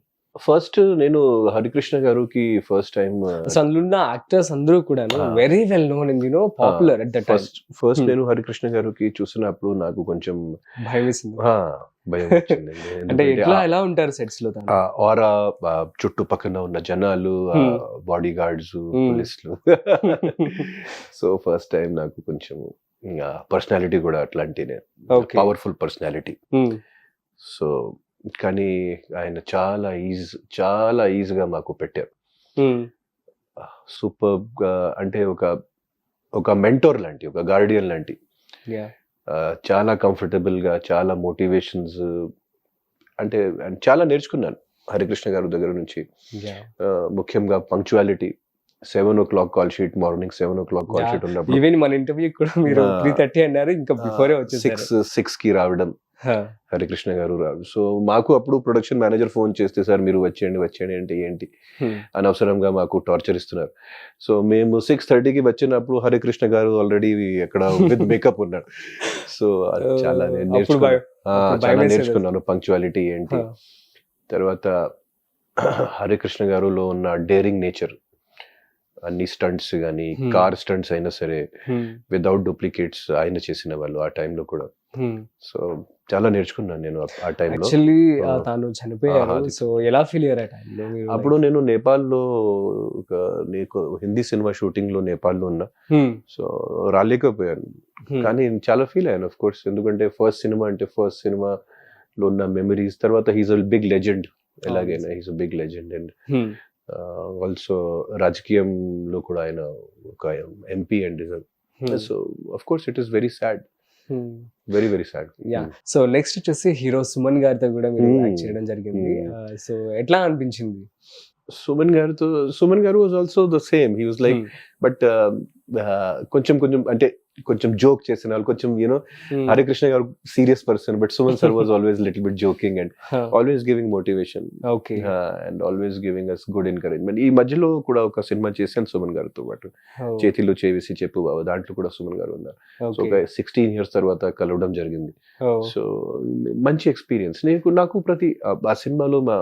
ఫస్ట్ నేను హరికృష్ణ గారికి ఫస్ట్ టైం, అందులో ఉన్న యాక్టర్స్ అందరూ కూడా very well known and you know popular at that time. First నేను హరికృష్ణ గారికి చూసినప్పుడు నాకు కొంచెం భయం వేసింది. భయం వచ్చింది. అంటే ఎలా ఉంటారు సెట్స్ లో? ఆరా, చుట్టుపక్కన ఉన్న జనాలు, బాడీ గార్డ్స్, పోలీసులు. సో ఫస్ట్ టైం నాకు కొంచెం పర్సనాలిటీ కూడా అట్లాంటినే, పవర్ఫుల్ పర్సనాలిటీ. సో కానీ ఆయన చాలా ఈజీగా మాకు పెట్టారు. సూపర్ గా, అంటే ఒక మెంటోర్ లాంటి, ఒక గార్డియన్ లాంటి. చాలా కంఫర్టబుల్ గా, చాలా మోటివేషన్స్, అంటే చాలా నేర్చుకున్నాను హరికృష్ణ గారి దగ్గర నుంచి. ముఖ్యంగా punctuality. 7 o'clock call sheet, morning 7 o'clock call sheet ఉన్నప్పుడు, ఈవెన్ మన ఇంటర్వ్యూ కూడా మీరు 3:30 అన్నారు, ఇంకా బిఫోరే వచ్చేసారు. 6కి రావడం హరికృష్ణ గారు రాదు. సో మాకు అప్పుడు ప్రొడక్షన్ మేనేజర్ ఫోన్ చేస్తే, సార్ మీరు వచ్చేయండి అంటే ఏంటి, అనవసరంగా మాకు టార్చర్ ఇస్తున్నారు. సో మేము 6:30కి వచ్చినప్పుడు హరికృష్ణ గారు ఆల్రెడీ అక్కడ విత్ మేకప్ ఉన్నాడు. సో చాలా నేర్చుకున్నాను పంక్చువాలిటీ ఏంటి. తర్వాత హరికృష్ణ గారులో ఉన్న డేరింగ్ నేచర్, అన్ని స్టంట్స్ కానీ, కార్ స్టంట్స్ అయినా సరే వితౌట్ డూప్లికేట్స్ ఆయన చేసిన వాళ్ళు ఆ టైంలో కూడా. సో చాలా నేర్చుకున్నాను నేను ఆ టైంలో. యాక్చువల్లీ తాను చనిపోయారు, సో ఎలా ఫీల్ అయ్యారు ఆ టైంలో? అప్పుడు నేను నేపాల్లో హిందీ సినిమా షూటింగ్ లో నేపాల్లో ఉన్నా. సో రాలేకపోయాను, కానీ చాలా ఫీల్ అయ్యాను ఆఫ్ కోర్స్. ఎందుకంటే ఫస్ట్ సినిమాలో ఉన్న మెమరీస్. తర్వాత హీస్ అ బిగ్ లెజెండ్, ఎలాగైనా he's a big legend. And also రాజకీయంలో కూడా ఆయన ఒక MP and so of course it is very sad, very very sad. So next వచ్చేసి హీరో సుమన్ గారితో కూడా మీరు యాక్ట్ చేయడం జరిగింది. సో ఎట్లా అనిపించింది? సుమన్ గారు was also the same. He was like, but కొంచెం అంటే కొంచెం జోక్ చేసిన వాళ్ళు, కొంచెం you know Harikrishna garu serious person, but Suman sir was always little bit joking and always giving motivation and always giving us good encouragement. ఈ మధ్యలో కూడా ఒక సినిమా చేశాను సుమన్ గారితో పాటు, చేతిలో చేసి చెప్పు బాబు, దాంట్లో కూడా సుమన్ గారు ఉన్నారు. సో ఒక 16 years తర్వాత కలవడం జరిగింది. సో మంచి ఎక్స్పీరియన్స్. నాకు ప్రతి ఆ సినిమాలో మా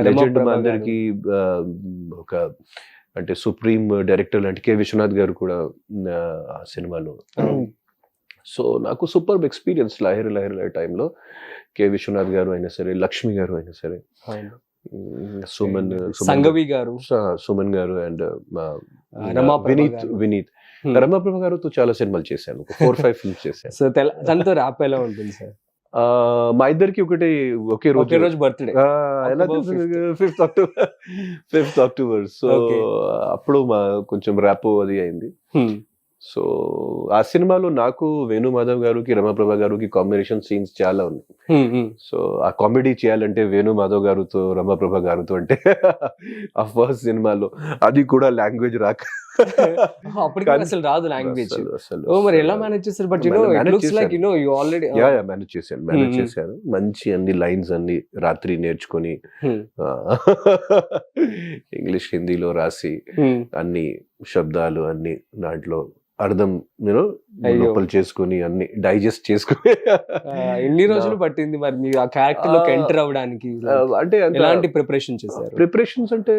లెజెండ్ మా అందరికి ఒక అంటే సుప్రీం డైరెక్టర్ లాంటి కె విశ్వనాథ్ గారు కూడా ఆ సినిమాలో. సో నాకు సూపర్ ఎక్స్పీరియన్స్ లాహిరి టైంలో. కె విశ్వనాథ్ గారు అయినా సరే, లక్ష్మి గారు అయినా సరే, సుమన్ గారు అండ్ వినీత్ రమాప్రభ గారితో చాలా సినిమాలు చేశాను, 4-5 films చేశాను. సో తనతో ర్యాప్ ఎలా ఉంటుంది సార్? మా ఇద్దరికి ఒకే ఒకే రోజు రోజు బర్త్డే. ఎలా October 5th October. So Okay. అప్పుడు మా కొంచెం ర్యాపో అది అయింది. సో ఆ సినిమాలో నాకు వేణు మాధవ్ గారికి రమాప్రభ గారికి కాంబినేషన్ సీన్స్ చాలా ఉన్నాయి. సో ఆ కామెడీ చేయాలంటే వేణు మాధవ్ గారితో రమాప్రభ గారితో అంటే ఆ ఫస్ట్ సినిమాలో అది కూడా లాంగ్వేజ్ రాక అప్పటికి కానీ అసలు రాదు లాంగ్వేజ్. అసలు ఓ మరి ఎలా మేనేజ్ చేస్తారు? బట్ Manage లుక్స్ లైక్ చేశాను. You already. మేనేజ్ చేశాను. మంచి అన్ని లైన్స్ అన్ని రాత్రి నేర్చుకొని ఇంగ్లీష్ హిందీలో రాసి అన్ని శబ్దాలు అన్ని దాంట్లో అర్థం అయ్యో. లోపల చేసుకుని అన్ని డైజెస్ట్ చేసుకుని ఎన్ని రోజులు పట్టింది మరి మీరు ఆ క్యారెక్టర్ లోకి ఎంటర్ అవ్వడానికి? అంటే ఎలాంటి ప్రిపరేషన్ చేశారు? ప్రిపరేషన్స్ అంటే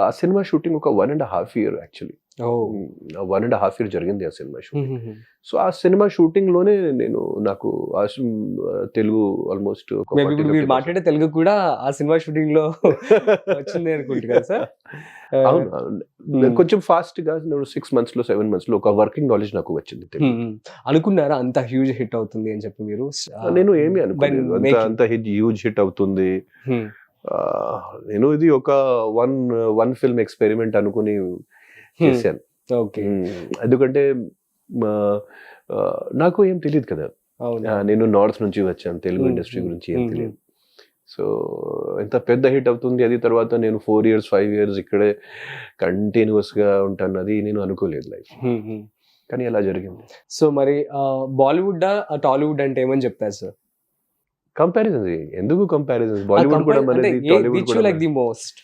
ఆ సినిమా షూటింగ్ ఒక 1.5 year యాక్చువల్లీ. 1.5 year జరిగింది ఆ సినిమా షూటింగ్. సో ఆ సినిమా షూటింగ్ లోనే నేను నాకు తెలుగు ఆల్మోస్ట్ మీరు మాట్లాడే తెలుగు కూడా ఆ సినిమా షూటింగ్ లో వచ్చింది అనుకుంటు కదా సార్? అవును, కొంచెం ఫాస్ట్ గా 6 months లో 7 months లో ఒక వర్కింగ్ నాలెడ్జ్ నాకు వచ్చింది తెలుగు. అనుకున్నారా అంత హ్యూజ్ హిట్ అవుతుంది అని చెప్పి మీరు? నేను ఏమీ అనుకోలేదు అంత హ్యూజ్ హిట్ అవుతుంది. నేను ఇది ఒక వన్ ఫిల్మ్ ఎక్స్పెరిమెంట్ అనుకుని చేశాను. ఎందుకంటే నాకు ఏం తెలియదు కదా, నేను నార్త్ నుంచి వచ్చాను, తెలుగు ఇండస్ట్రీ గురించి ఏం తెలియదు. సో ఎంత పెద్ద హిట్ అవుతుంది అది తర్వాత నేను 4 years 5 years ఇక్కడే కంటిన్యూస్ గా ఉంటాను అది నేను అనుకోలేదు లైఫ్. కానీ అలా జరిగింది. సో మరి బాలీవుడ్ టాలీవుడ్ అంటే ఏమని చెప్తారు సార్? కంపారిజన్ ఎందుకు కంపారిజన్? బాలీవుడ్ కూడా మనది, టాలీవుడ్ కూడా లైక్ ది మోస్ట్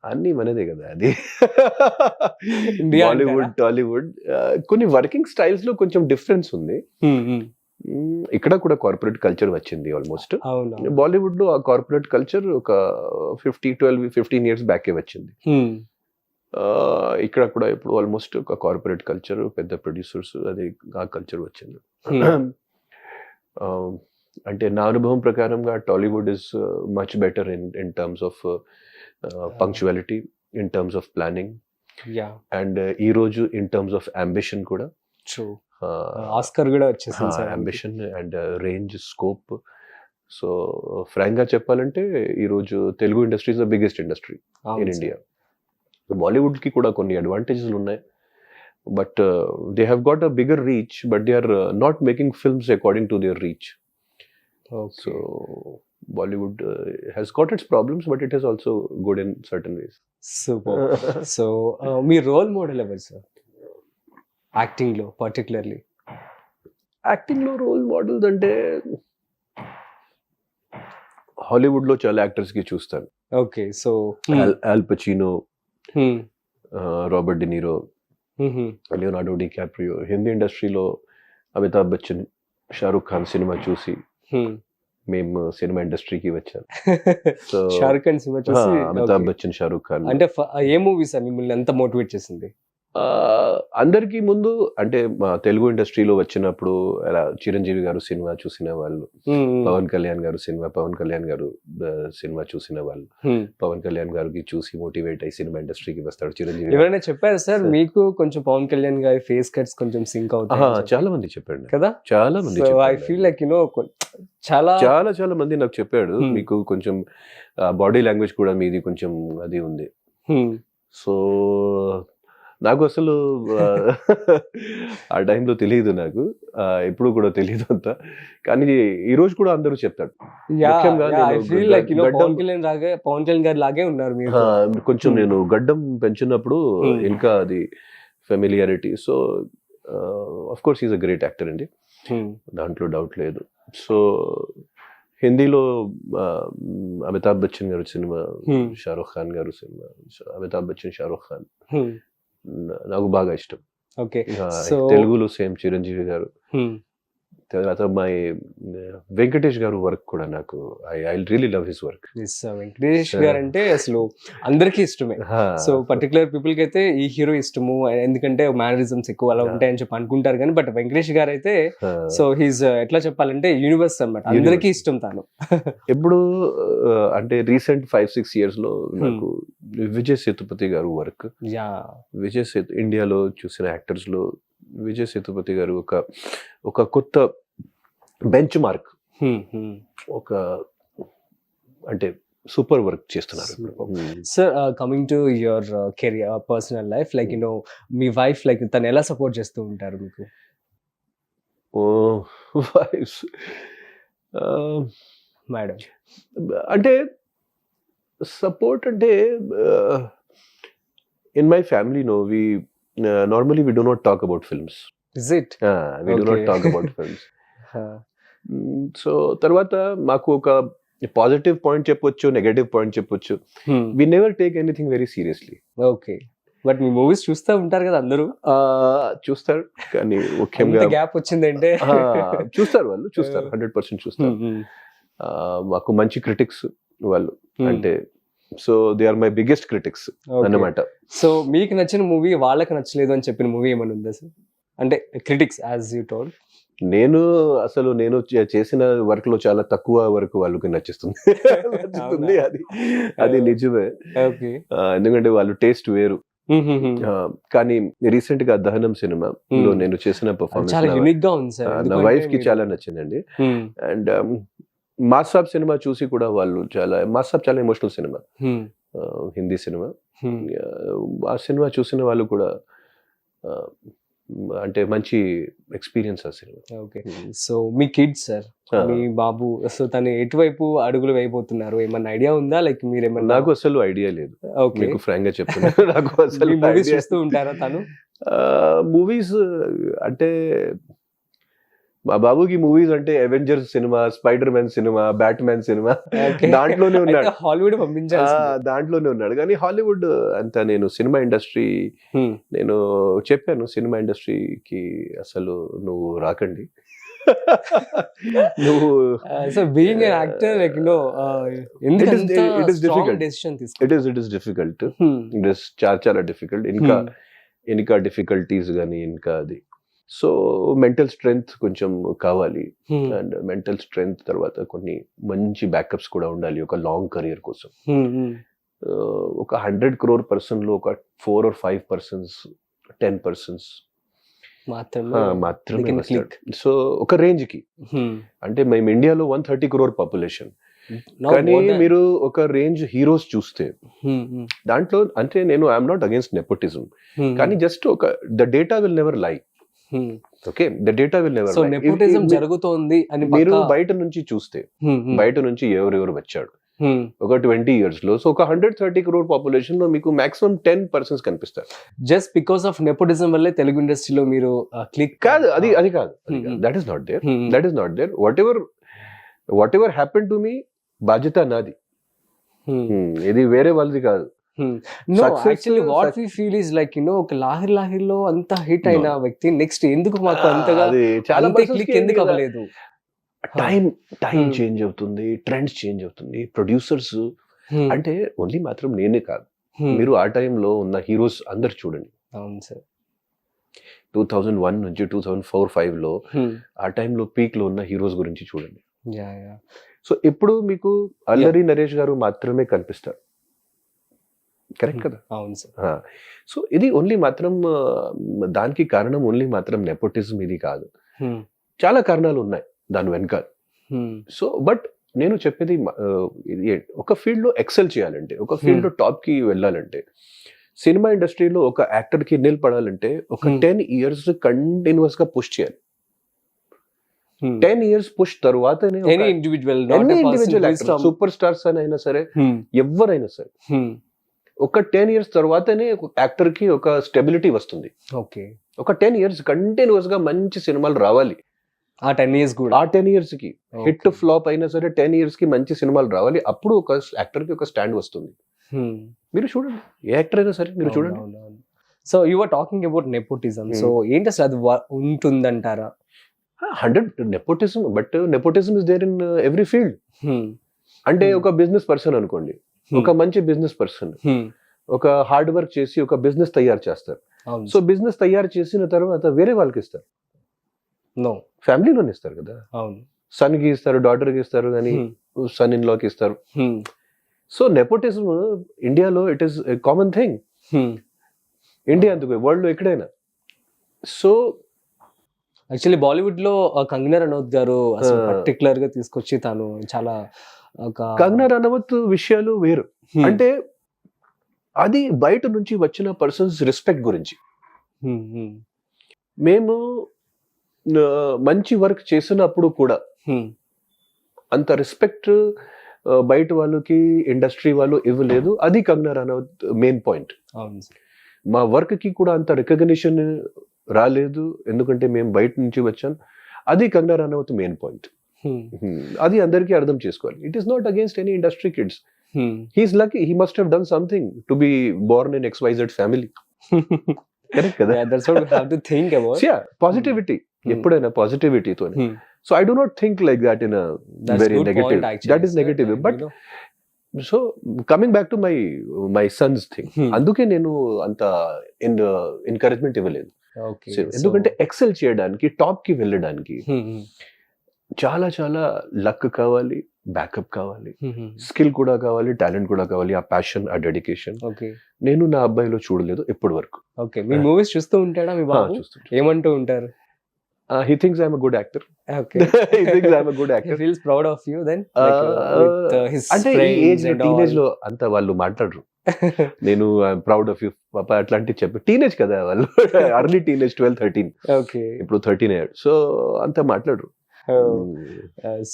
అన్ని మనదే కదా అది. India బాలీవుడ్ టాలీవుడ్ కొన్ని వర్కింగ్ స్టైల్స్ లో కొంచెం డిఫరెన్స్ ఉంది. ఇక్కడ కూడా కార్పొరేట్ కల్చర్ వచ్చింది ఆల్మోస్ట్. బాలీవుడ్ లో ఆ కార్పొరేట్ కల్చర్ ఒక 15 years బ్యాకే వచ్చింది. ఇక్కడ కూడా ఇప్పుడు ఆల్మోస్ట్ ఒక కార్పొరేట్ కల్చర్, పెద్ద ప్రొడ్యూసర్స్, అది ఆ కల్చర్ వచ్చింది. అంటే నా అనుభవం ప్రకారంగా Tollywood is much better in terms of punctuality, in terms of planning, and ఈ రోజు ఇన్ టర్మ్స్ ఆఫ్ అంబిషన్ కూడా. ఆస్కర్ కూడా వచ్చేసింది. Ambition and range, scope. So frank గా చెప్పాలంటే ఈ రోజు Telugu industry is the biggest industry in India. Bollywood కి కూడా కొన్ని అడ్వాంటేజెస్ ఉన్నాయి, but they have got a bigger reach, but they are not making films according to their reach. So Bollywood has got its problems, but it is also good in certain ways. Super. So మీ రోల్ మోడల్ ఎవరు సార్ యాక్టింగ్ లో? పర్టికులర్లీ యాక్టింగ్ లో రోల్ మోడల్స్ అంటే హాలీవుడ్ లో చాలా యాక్టర్స్ కి చూస్తాను. Okay. So Al Pacino, Robert De Niro, Leonardo DiCaprio. Hindi ఇండస్ట్రీలో అమితాబ్ బచ్చన్, షారూక్ ఖాన్ సినిమా చూసి మేము సినిమా ఇండస్ట్రీకి వచ్చాను. సో షారూక్ ఖాన్ సినిమా చూసి అమితాబ్ బచ్చన్, షారూక్ ఖాన్. అంటే ఏ మూవీ సార్ మిమ్మల్ని ఎంత మోటివేట్ చేసింది? అందరికి ముందు అంటే మా తెలుగు ఇండస్ట్రీలో వచ్చినప్పుడు అలా చిరంజీవి గారు సినిమా చూసిన వాళ్ళు, పవన్ కళ్యాణ్ గారు సినిమా చూసిన వాళ్ళు, పవన్ కళ్యాణ్ గారికి చూసి మోటివేట్ అయ్యి సినిమా ఇండస్ట్రీకి వస్తాడు చిరంజీవి. ఎవరైనా చెప్పారు సార్ మీకు కొంచెం పవన్ కళ్యాణ్ గారి ఫేస్ కట్స్ కొంచెం సింక్ అవుతాయి? చాలా మంది చెప్పాడు కదా, చాలా మంది. ఐ ఫీల్ లైక్ చాలా చాలా చాలా మంది నాకు చెప్పాడు, మీకు కొంచెం బాడీ లాంగ్వేజ్ కూడా మీది కొంచెం అది ఉంది. సో నాకు అసలు ఆ టైంలో తెలియదు, నాకు ఇప్పుడు కూడా తెలియదు అంతా. కానీ ఈ రోజు కూడా అందరూ చెప్తాడు. పవన్ కళ్యాణ్ గారు లాగే ఉన్నారు మీరు. కొంచెం నేను గడ్డం పెంచినప్పుడు ఇంకా అది familiarity. So of course is a great actor అండి, దాంట్లో డౌట్ లేదు. సో హిందీలో అమితాబ్ బచ్చన్ గారు సినిమా, షారూక్ ఖాన్ గారు సినిమా, అమితాబ్ బచ్చన్, షారూక్ ఖాన్ నాకు బాగా ఇష్టం. తెలుగులో సేమ్ చిరంజీవి గారు, తర్వాత మై వెంకటేష్ గారు వర్క్ కూడా నాకు I really love his work. Venkatesh గారు అంటే అసలు అందరికీ ఇష్టమే. సో పర్టికులర్ పీపుల్ కి అయితే ఈ హీరో ఇష్టము, ఎందుకంటే మేనరిజమ్స్ ఎక్కువ అలా ఉంటాయని చెప్పి అనుకుంటారు. కానీ బట్ వెంకటేష్ గారు అయితే సో హీస్ ఎట్లా చెప్పాలంటే యూనివర్స్ అన్నమాట, అందరికీ ఇష్టం తాను. ఎప్పుడు అంటే రీసెంట్ 5-6 years లో నాకు విజయ్ సేతుపతి గారు వర్క్, ఇండియాలో చూసిన యాక్టర్స్ లో విజయ్ సేతుపతి గారు ఒక కొత్త బెంచ్ మార్క్, ఒక అంటే సూపర్ వర్క్ చేస్తున్నారు ఇప్పుడు. Sir coming to your career personal life, like మీ వైఫ్ లైక్ తను ఎలా సపోర్ట్ చేస్తూ ఉంటారు మీకు? వైఫ్స్ మేడం అంటే సపోర్ట్ అంటే in my family no we normally we do not talk about films. Is it? We do not talk about films. So తర్వాత మాకు ఒక పాజిటివ్ పాయింట్ చెప్పొచ్చు, నెగటివ్ పాయింట్ చెప్పొచ్చు. We never take anything very seriously. Okay, but మీ మూవీస్ చూస్తూ ఉంటారు కదా అందరూ? చూస్తారు, కానీ ముఖ్యంగా గ్యాప్ వచ్చిందంటే చూస్తారు, వాళ్ళు చూస్తారు, 100% చూస్తారు. మాకు మంచి క్రిటిక్స్ వాళ్ళు, అంటే so they are my biggest critics అన్నమాట. సో మీకు నచ్చిన మూవీ వాళ్ళకి నచ్చలేదు అని చెప్పిన మూవీ ఏమైనా ఉందా సార్? అంటే క్రిటిక్స్ యాజ్ యూ టోల్డ్. నేను చేసిన వర్క్ లో చాలా తక్కువ వరకు వాళ్ళకి నచ్చుతుంది. అది నిజమే, ఎందుకంటే వాళ్ళు టేస్ట్ వేరు. కానీ రీసెంట్ గా దహనం సినిమాలో నేను చేసిన పర్ఫార్మెన్స్ నా వైఫ్ కి చాలా నచ్చిందండి. అండ్ మాసాబ్ సినిమా చూసి కూడా వాళ్ళు మాసాబ్ చాలా ఎమోషనల్ సినిమా, హిందీ సినిమా. ఆ సినిమా చూసిన వాళ్ళు కూడా అంటే మంచి ఎక్స్పీరియన్స్ ఆ సినిమా. ఓకే, సో మీ కిడ్స్ సార్, మీ బాబు, సో తను ఎటువైపు అడుగులు వేయబోతున్నారు, ఏమన్నా ఐడియా ఉందా? లైక్ మీరేమన్నా? నాకు అసలు ఐడియా లేదు, మీకు ఫ్రాంక్ గా చెప్తున్నా. నాకు అసలు మూవీస్ చూస్తూ ఉంటారా తను? మూవీస్ అంటే మా బాబుకి మూవీస్ అంటే Avengers cinema, spider man cinema, bat man cinema, దాంట్లోనే ఉన్నాడు. హాలీవుడ్ పంపించారు, దాంట్లోనే ఉన్నాడు. కానీ హాలీవుడ్ అంత నేను సినిమా ఇండస్ట్రీ నేను చెప్పాను, సినిమా ఇండస్ట్రీకి అసలు నువ్వు రాకండి. నువ్వు being an actor, like no it is difficult. It is difficult. It is చాలా డిఫికల్ట్. ఇంకా డిఫికల్టీస్ కానీ ఇంకా అది. సో మెంటల్ స్ట్రెంగ్త్ కొంచెం కావాలి, అండ్ మెంటల్ స్ట్రెంగ్త్ తర్వాత కొన్ని మంచి బ్యాకప్స్ కూడా ఉండాలి ఒక లాంగ్ కెరియర్ కోసం. ఒక 100 crore person లో ఒక 4 or 5 persons, 10 persons మాత్రమే. సో ఒక రేంజ్ కి, అంటే మేము ఇండియాలో 130 crore పాపులేషన్, కానీ మీరు ఒక రేంజ్ హీరోస్ చూస్తే దాంట్లో, అంటే నేను ఐఎమ్ నాట్ అగేన్స్ట్ నెపోటిజం, కానీ జస్ట్ ఒక ద డేటా విల్ నెవర్ లై. Okay, the data will never లై. నెపోటిజం జరుగుతోంది అని మీరు బయట నుంచి చూస్తే, బయట నుంచి ఎవరెవరు వచ్చాడు ఒక 20 years లో, సో ఒక 130 crore పాపులేషన్ లో మీకు మాక్సిమం 10 persons కనిపిస్తారు. జస్ట్ బికాస్ ఆఫ్ నెపోటిజం వల్లే తెలుగు ఇండస్ట్రీలో మీరు క్లిక్ కాదు, అది కాదు. That is not there, that is not there. Whatever happen to me, బాధ్యత నాది, ఇది వేరే వాళ్ళది కాదు. No, actually what we feel is like, ఒక లాహిర్లో అంత హిట్ అయిన వ్యక్తి నెక్స్ట్ ఎందుకు మాకు అంతగా చాలా క్లిక్ ఎందుకు అవ్వలేదు? టైం చేంజ్ అవుతుంది, ట్రెండ్స్ చేంజ్ అవుతుంది, ప్రొడ్యూసర్స్ అంటే ఓన్లీ మాత్రం నేనే కాదు, మీరు ఆ టైంలో ఉన్న హీరోస్ అందరు చూడండి. అవును సార్, 2001 నుంచి 2004-05 లో ఆ టైంలో పీక్ లో ఉన్న హీరోస్ గురించి చూడండి. సో ఇప్పుడు మీకు అల్లరి నరేష్ గారు మాత్రమే కనిపిస్తారు, కరెక్ట్ కదా? అవును సార్. సో ఇది ఓన్లీ మాత్రం, దానికి కారణం ఓన్లీ మాత్రం నెపోటిజం ఇది కాదు, చాలా కారణాలు ఉన్నాయి దాని వెనకాల. సో బట్ నేను చెప్పేది ఒక ఫీల్డ్ లో ఎక్సెల్ చేయాలంటే, ఒక ఫీల్డ్ లో టాప్ కి వెళ్ళాలంటే, సినిమా ఇండస్ట్రీలో ఒక యాక్టర్ కి నిలబడాలంటే ఒక 10 years కంటిన్యూస్ గా పుష్ చేయాలి. 10 years పుష్ తర్వాతనే ఇండివిజువల్ సూపర్ స్టార్స్ అయినా సరే, ఎవరైనా సరే, ఒక 10 years తర్వాతనే యాక్టర్ కి ఒక స్టెబిలిటీ వస్తుంది. ఓకే, ఒక 10 years కంటిన్యూస్ గా మంచి సినిమాలు రావాలి. ఆ 10 years కూడా, ఆ 10 years కి హిట్ ఫ్లాప్ అయినా సరే 10 years కి మంచి సినిమాలు రావాలి. అప్పుడు ఒక యాక్టర్ కి ఒక స్టాండ్ వస్తుంది. మీరు చూడండి, ఏ యాక్టర్ అయినా సరే మీరు చూడండి. So you are talking about nepotism, so ఏంటి అసలు అది ఉంటుందంటారా? 100 nepotism, but nepotism is there in every field. అంటే ఒక బిజినెస్ పర్సన్ అనుకోండి, ఒక మంచి బిజినెస్ పర్సన్ ఒక హార్డ్ వర్క్ చేసి ఒక బిజినెస్ తయారు చేస్తారు. సో బిజినెస్ తయారు చేసిన తర్వాత వేరే వాళ్ళకి ఇస్తారు, ఫ్యామిలీలోనే ఇస్తారు కదా. సన్ కి ఇస్తారు, డాటర్ కి ఇస్తారు, కానీ సన్ ఇన్ లాకి ఇస్తారు. సో నెపోటిజం ఇండియాలో it is common thing, India అందుకు వరల్డ్ లో ఎక్కడైనా. సో యాక్చువల్లీ బాలీవుడ్ లో కంగనా రనౌత్ గారు అసలు ఆ. పర్టికులర్ గా తీసుకొచ్చి తను చాలా ఒక కంగనా రనౌత్ విషయాలు వేరు. Hmm. అంటే అది బయట నుంచి వచ్చిన పర్సన్స్ రెస్పెక్ట్ గురించి. Hmm, hmm, మేము మంచి వర్క్ చేసినప్పుడు కూడా hmm. అంత రెస్పెక్ట్ బయట వాళ్ళకి ఇండస్ట్రీ వాళ్ళు ఇవ్వలేదు. అది కంగనా రనౌత్ మెయిన్ పాయింట్. అవును సార్. మా వర్క్ కి కూడా అంత రికగ్నిషన్ రాలేదు, ఎందుకంటే మేము బయట నుంచి వచ్చాం. అది Kangana Ranaut main point. Hmm, అది అందరికీ అర్థం చేసుకోవాలి. It is not against any industry kids. hmm. He's lucky, he must have done something to be born in XYZ family. Correct కదా? Yeah, that's what we have to think about. Positivity Hmm. ఎప్పుడైనా పాజిటివిటీతో. Hmm. So I do not think like that in That's very good negative. point, actually, that is sir. Negative. And, but you know, so coming back to my Sons thing, Hmm. అందుకే నేను అంత ఎంకరేజ్మెంట్ ఇవ్వలేదు. okay, ఎందుకంటే ఎక్సెల్ చేయడానికి, టాప్ కి వెళ్ళడానికి Hmm, hmm, చాలా చాలా లక్ కావాలి, బ్యాకప్ కావాలి, hmm, hmm. స్కిల్ కూడా కావాలి, టాలెంట్ కూడా కావాలి, ఆ ప్యాషన్, ఆ డెడికేషన్. Okay, నేను నా అబ్బాయిలో చూడలేదు ఇప్పటి వరకు. okay. మీ మూవీస్ చూస్తూ ఉంటాడా మీ బాబు? చూస్తుంటే ఏమంటూ ఉంటారు? He thinks I'm good actor. Okay. He thinks I'm good He actor. feels proud of you then? Like, with, his అంటే ఈ friends ఏజ్ లో, and టీనేజ్ all. లో అంత వాళ్ళు మాట్లాడరు. నేను ప్రౌడ్ ఆఫ్ యూ పాప అట్లాంటి చెప్పి, టీనేజ్ కదా వాళ్ళు, అర్లీ టీనేజ్ 12-13, Okay. ఇప్పుడు 13 అయ్యాడు. సో అంత మాట్లాడరు.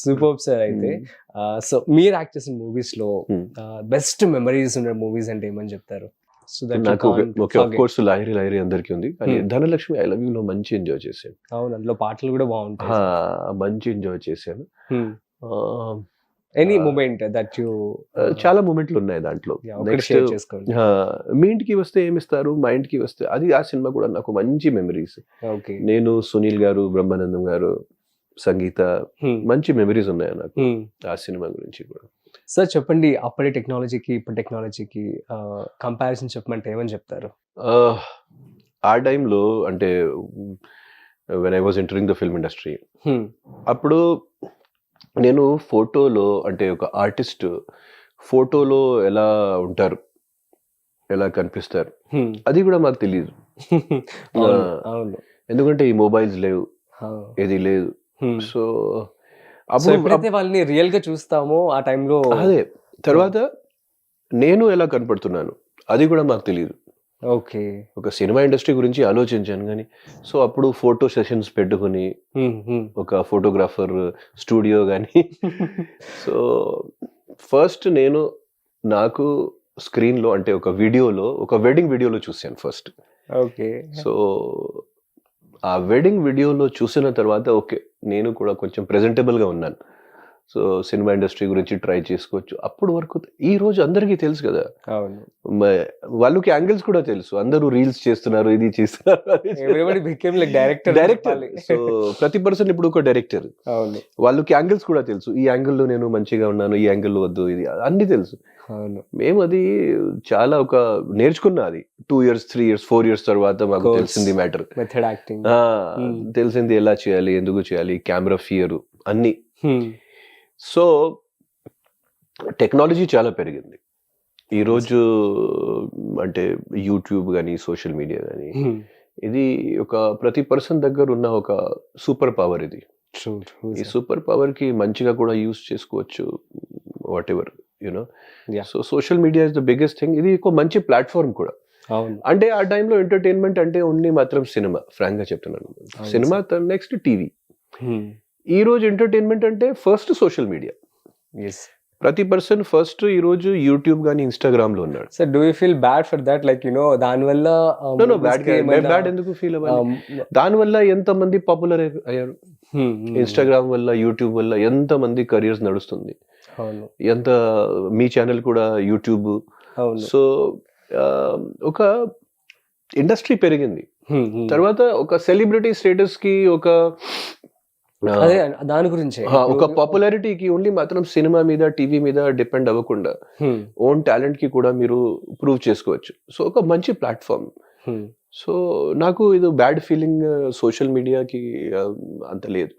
Super sir. అయితే సో మీరు యాక్ట్ చేసిన మూవీస్ లో Hmm. బెస్ట్ మెమరీస్ ఉన్న మూవీస్ అంటే ఏమని చెప్తారు? సో దట్ నాకు okay, of course Lahiri Lahiri అందరికీ ఉంది, కానీ Hmm. Dhanalakshmi I love you లో మంచి ఎంజాయ్ చేశాను. అవును, అందులో పాటలు కూడా బాగుంటాయి. మంచి ఎంజాయ్ చేశాను. ఎనీ మూమెంట్ దట్ యు చాలా మూమెంట్లు ఉన్నాయి దాంట్లో. నెక్స్ట్ షేర్ చేసుకోండి. మీ ఇంటికి వస్తే ఏమిస్తారు, మా ఇంటికి వస్తే, అది ఆ సినిమా కూడా నాకు మంచి మెమరీస్. ఓకే. నేను, సునీల్ గారు, బ్రహ్మానందం గారు, సంగీత, మంచి మెమరీస్ ఉన్నాయి నాకు ఆ సినిమా గురించి కూడా. సార్ చెప్పండి, అప్పటి టెక్నాలజీకి ఇప్పుడు టెక్నాలజీకి కంపారిజన్ చెప్పమంటే ఏమని చెప్తారు? ఆ టైంలో అంటే when I was entering the film industry, అప్పుడు నేను ఫోటోలో, అంటే ఒక ఆర్టిస్ట్ ఫోటోలో ఎలా ఉంటారు, ఎలా కనిపిస్తారు, అది కూడా మాకు తెలియదు. అవును, ఎందుకంటే ఈ మొబైల్స్ లేవు, ఏది లేదు. సో ఎప్పుడైతే వాళ్ళని రియల్ గా చూస్తామో ఆ టైంలో, అదే తర్వాత నేను ఎలా కనపడుతున్నాను అది కూడా మాకు తెలియదు. ఓకే. ఒక సినిమా ఇండస్ట్రీ గురించి ఆలోచించాను కానీ, సో అప్పుడు ఫోటో సెషన్స్ పెట్టుకుని ఒక ఫోటోగ్రాఫర్ స్టూడియో కానీ, సో ఫస్ట్ నేను నాకు స్క్రీన్ లో, అంటే ఒక వీడియోలో, ఒక వెడ్డింగ్ వీడియోలో చూశాను ఫస్ట్. ఓకే. సో ఆ వెడ్డింగ్ వీడియోలో చూసిన తర్వాత ఓకే, నేను కూడా కొంచెం ప్రెజెంటబుల్ గా ఉన్నాను, సో సినిమా ఇండస్ట్రీ గురించి ట్రై చేసుకోవచ్చు. అప్పుడు వరకు ఈ రోజు అందరికీ తెలుసు కదా, అవును, వాళ్ళకి యాంగిల్స్ కూడా తెలుసు, అందరూ రీల్స్ చేస్తున్నారు, ఇది చేస్తున్నారు, everybody became like director. So ప్రతి పర్సన్ ఇప్పుడు ఒక డైరెక్టర్. అవును, వాళ్ళకి యాంగిల్స్ కూడా తెలుసు, ఈ యాంగిల్లో నేను మంచిగా ఉన్నాను, ఈ యాంగిల్లో వద్దు, ఇది అన్ని తెలుసు. అవును. మేము అది చాలా ఒక నేర్చుకున్నా, అది 2 years 3 years 4 years తర్వాత మాకు Course. తెలిసింది మ్యాటర్. మెథడ్ యాక్టింగ్ తెలిసింది ఎలా చేయాలి, ఎందుకు చేయాలి, కెమెరా ఫియర్ అన్ని. సో టెక్నాలజీ చాలా పెరిగింది ఈరోజు, అంటే యూట్యూబ్ కానీ, సోషల్ మీడియా కానీ, ఇది ఒక ప్రతి పర్సన్ దగ్గర ఉన్న ఒక సూపర్ పవర్. ఇది ఈ సూపర్ పవర్ కి మంచిగా కూడా యూస్ చేసుకోవచ్చు, what ever you know. Yeah. So social media is the biggest thing. ఇది ఒక మంచి ప్లాట్ఫామ్ కూడా. అవును, అంటే ఆ టైంలో ఎంటర్టైన్మెంట్ అంటే ఓన్లీ మాత్రం సినిమా, ఫ్రాంక్ గా చెప్తున్నాను, సినిమా నెక్స్ట్ టీవీ. ఈ రోజు ఎంటర్టైన్మెంట్ అంటే ఫస్ట్ సోషల్ మీడియా. yes. ప్రతి పర్సన్ ఫస్ట్ ఈ రోజు యూట్యూబ్ గానీ, ఇన్స్టాగ్రామ్ లో ఉన్నాడు. So do you feel bad for that, like దాని వల్ల బ్యాడ్ ఎందుకు ఫీల్ అవ్వాలి? దాని వల్ల ఎంత మంది పాపులర్ అయ్యారు, ఇన్స్టాగ్రామ్ వల్ల, యూట్యూబ్ వల్ల ఎంత మంది కెరియర్స్ నడుస్తుంది, అవును, ఎంత మీ ఛానల్ కూడా యూట్యూబ్. అవును. సో ఒక ఇండస్ట్రీ పెరిగింది, తర్వాత ఒక సెలబ్రిటీ స్టేటస్ కి, ఒక అదే దాని గురించి, ఒక పాపులారిటీకి ఓన్లీ మాత్రం సినిమా మీద, టీవీ మీద డిపెండ్ అవ్వకుండా ఓన్ టాలెంట్ కి కూడా మీరు ప్రూవ్ చేసుకోవచ్చు. సో ఒక మంచి ప్లాట్ఫామ్. సో నాకు ఇది బ్యాడ్ ఫీలింగ్ సోషల్ మీడియాకి అంత లేదు.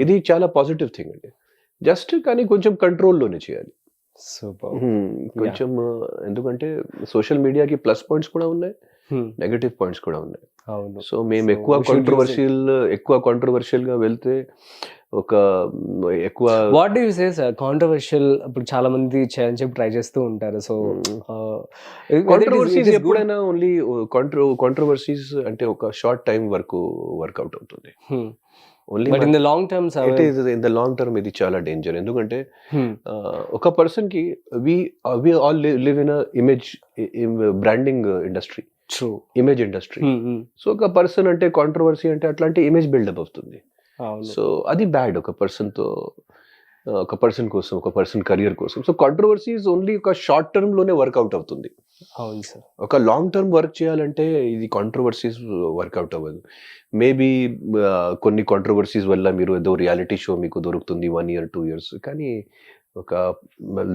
ఇది చాలా పాజిటివ్ థింగ్ అండి. జస్ట్ కానీ కొంచెం కంట్రోల్లోనే చేయాలి. సూపర్. కొంచెం ఎందుకంటే సోషల్ మీడియాకి ప్లస్ పాయింట్స్ కూడా ఉన్నాయి, నెగటివ్ పాయింట్స్ కూడా ఉన్నాయి. అవును. సో మేము So, we should use it. ఎక్కువ కాంట్రవర్షియల్ గా వెళ్తే ఒక ఎక్కువ what do you say sir? Controversial ఇప్పుడు చాలా మంది చేయాలని చెప్పి ట్రై చేస్తూ ఉంటారు. సో కాంట్రవర్సీస్ ఎప్పుడైనా ఓన్లీ కాంట్రవర్సీస్ అంటే ఒక షార్ట్ టైం వరకు వర్కౌట్ అవుతుంది. Only but in the long term it is in the long term ఇది చాలా డేంజర్. ఎందుకంటే ఒక పర్సన్ కి we all live in image branding industry, true image industry. So ఒక పర్సన్ అంటే కాంట్రవర్సీ అంటే అట్లాంటి ఇమేజ్ బిల్డప్ అవుతుంది. సో అది బ్యాడ్ ఒక పర్సన్ కోసం, ఒక పర్సన్ కెరియర్ కోసం. సో కాంట్రవర్సీస్ ఓన్లీ ఒక షార్ట్ టర్మ్ లోనే వర్కౌట్ అవుతుంది. అవును సార్. ఒక లాంగ్ టర్మ్ వర్క్ చేయాలంటే ఇది కాంట్రవర్సీస్ వర్కౌట్ అవ్వదు. మేబీ కొన్ని కాంట్రవర్సీస్ వల్ల మీరు ఏదో రియాలిటీ షో మీకు దొరుకుతుంది 1 year 2 years, కానీ ఒక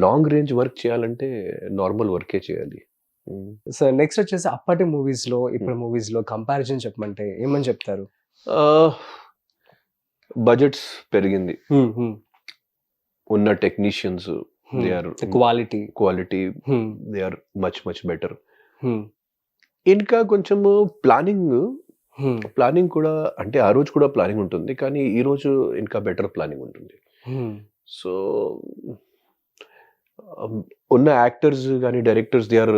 లాంగ్ రేంజ్ వర్క్ చేయాలంటే నార్మల్ వర్కే చేయాలి. సో నెక్స్ట్ వచ్చేసి అప్పటి మూవీస్ లో ఇప్పుడు మూవీస్ లో కంపారిజన్ చెప్పమంటే ఏమని చెప్తారు? బడ్జెట్స్ పెరిగింది, ఉన్న technicians they are quality they are much better. ఇంకా కొంచెము ప్లానింగ్ కూడా, అంటే ఆ రోజు కూడా ప్లానింగ్ ఉంటుంది, కానీ ఈ రోజు ఇంకా బెటర్ ప్లానింగ్ ఉంటుంది. సో ఉన్న యాక్టర్స్ కానీ directors they are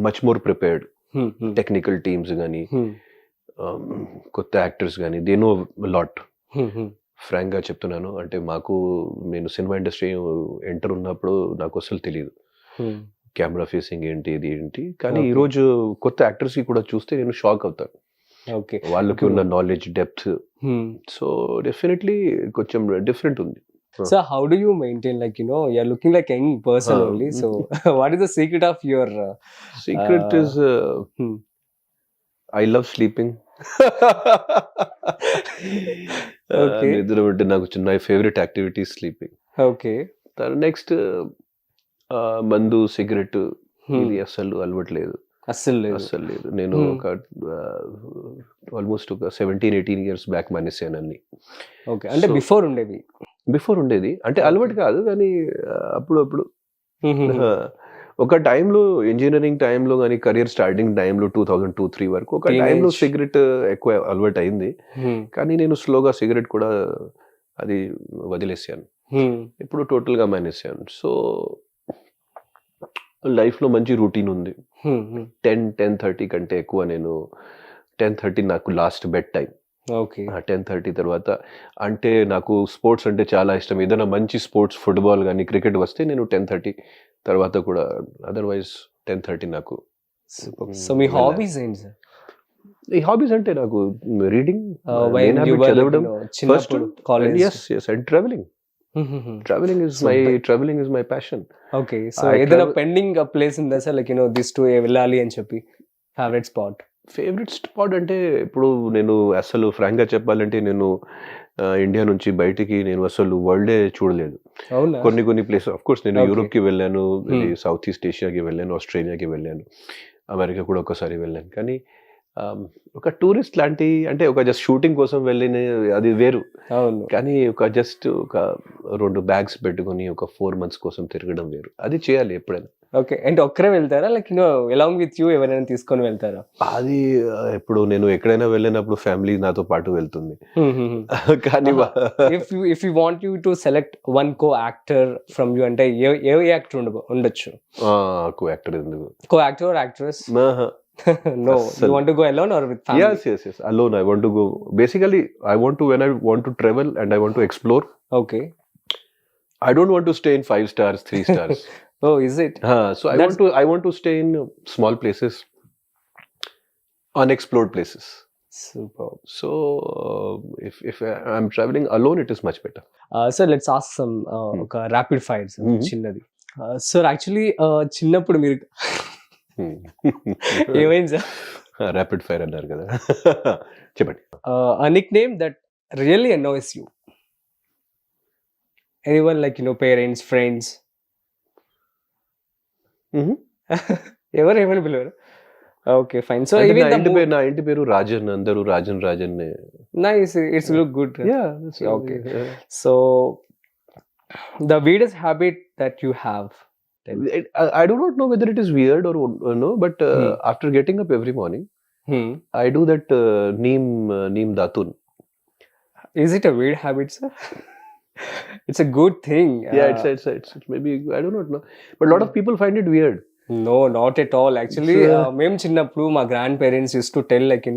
much more prepared. Technical teams కానీ కొత్త యాక్టర్స్ కానీ దే నో లాట్. ఫ్రాంక్ గా చెప్తున్నాను, అంటే నేను సినిమా ఇండస్ట్రీ ఎంటర్ ఉన్నప్పుడు నాకు అసలు తెలియదు కెమెరా ఫేసింగ్ ఏంటి, ఇది ఏంటి. కానీ ఈ రోజు కొత్త యాక్టర్స్ కి కూడా చూస్తే నేను షాక్ అవుతాను. వాళ్ళకి ఉన్న నాలెడ్జ్ డెప్త్. సో డెఫినెట్లీ కొంచెం డిఫరెంట్ ఉంది. So how do you maintain, like, you're looking like a young person only, so what is the secret of your secret is I love sleeping. Okay. నిద్రపోతే నాకు my favourite activity sleeping. Okay. Next మందు సిగరెట్ ఇది అస్సలు అలవట్లేదు. అస్సలు లేదు. నేను ఒక ఆల్మోస్ట్ ఒక 17-18 years బ్యాక్ మానేసాను అన్ని. ఓకే. అంటే బిఫోర్ ఉండేది అంటే అలవాటు కాదు, కానీ అప్పుడు ఒక టైంలో ఇంజనీరింగ్ టైంలో కానీ కెరియర్ స్టార్టింగ్ టైంలో 2002-03 వరకు ఒక టైంలో సిగరెట్ ఎక్కువ అలవాటు అయింది. కానీ నేను స్లోగా సిగరెట్ కూడా అది వదిలేసాను. ఇప్పుడు టోటల్ గా మానేసాను. సో లైఫ్ లో మంచి రూటీన్ ఉంది. 10-10:30 కంటే ఎక్కువ నేను 10:30 నాకు లాస్ట్ బెడ్ టైం. 10:30 తర్వాత అంటే నాకు స్పోర్ట్స్ అంటే చాలా ఇష్టం. ఏదైనా మంచి స్పోర్ట్స్ ఫుట్బాల్ కానీ క్రికెట్ వస్తే నేను 10:30 తర్వాత కూడా, అదర్వైజ్ 10:30 నాకు. సో మీ హాబీస్ ఏంటి సార్? ఈ హాబీస్ అంటే నాకు రీడింగ్, చదవడం, and travelling is my passion. Okay. So ఏదైనా పెండింగ్ ప్లేస్ ఉందా సార్, లైక్ దిస్ టు వెళ్ళాలి అని చెప్పి ఫేవరెట్ స్పాట్ అంటే ఇప్పుడు నేను అసలు ఫ్రాంక్ గా చెప్పాలంటే నేను ఇండియా నుంచి బయటికి నేను అసలు వరల్డే చూడలేదు. కొన్ని ప్లేసెస్ ఆఫ్ కోర్స్ నేను యూరోప్ కి వెళ్ళాను, సౌత్ ఈస్ట్ ఏషియాకి వెళ్ళాను, ఆస్ట్రేలియాకి వెళ్ళాను, అమెరికా కూడా ఒకసారి వెళ్ళాను. కానీ ఒక టూరిస్ట్ లాంటి అంటే ఒక జస్ట్ షూటింగ్ కోసం వెళ్ళిన అది వేరు. కానీ ఒక 2 bags పెట్టుకుని ఒక 4 months కోసం తిరగడం వేరు. అది చేయాలి ఎప్పుడైనా. ఓకే. అంటే ఒక్కరే వెళ్తారా, లైక్ అలాంగ్ విత్ యూ ఎవరైనా తీసుకొని వెళ్తారా? అది ఇప్పుడు నేను ఎక్కడైనా వెళ్ళినప్పుడు ఫ్యామిలీ నాతో పాటు వెళ్తుంది. కానీ if you want you to select one co actor from you అంటే ఏ యాక్టర్ ఉండొచ్చు? కో యాక్టర్ ఎందుకు? Co actor are actress? No, you want to go alone or with family? Yes. Alone. I want to go. Basically, when I want to travel and I want to explore. Okay. I don't want to stay in 5 stars, 3 stars. Oh, is it? So I want to stay in small places, unexplored places. Super. So if I'm traveling alone, it is much better. So let's ask some rapid fires. Chinnadi. Sir, actually, చిన్నప్పుడు మీరు ఏమైంది సార్? ర్యాపిడ్ ఫైర్ అన్నారు కదా, చెప్పండి. A nickname that really annoys you. Anyone, like parents, friends? ఎవరు పిలవరు? Okay, fine. సో నా ఇంటి పేరు రాజన్, అందరూ Rajan. Nice, it's look good. Okay. So the weirdest habit that you have? I do not know whether it is weird or no, but after getting up every morning, I do that neem datun. Is it a weird habit, sir? It's a good thing. Yeah, it's maybe, I do not know, but a lot of people find it weird. No, not at all. Actually, మేము చిన్నప్పుడు మా grand parents use to tell like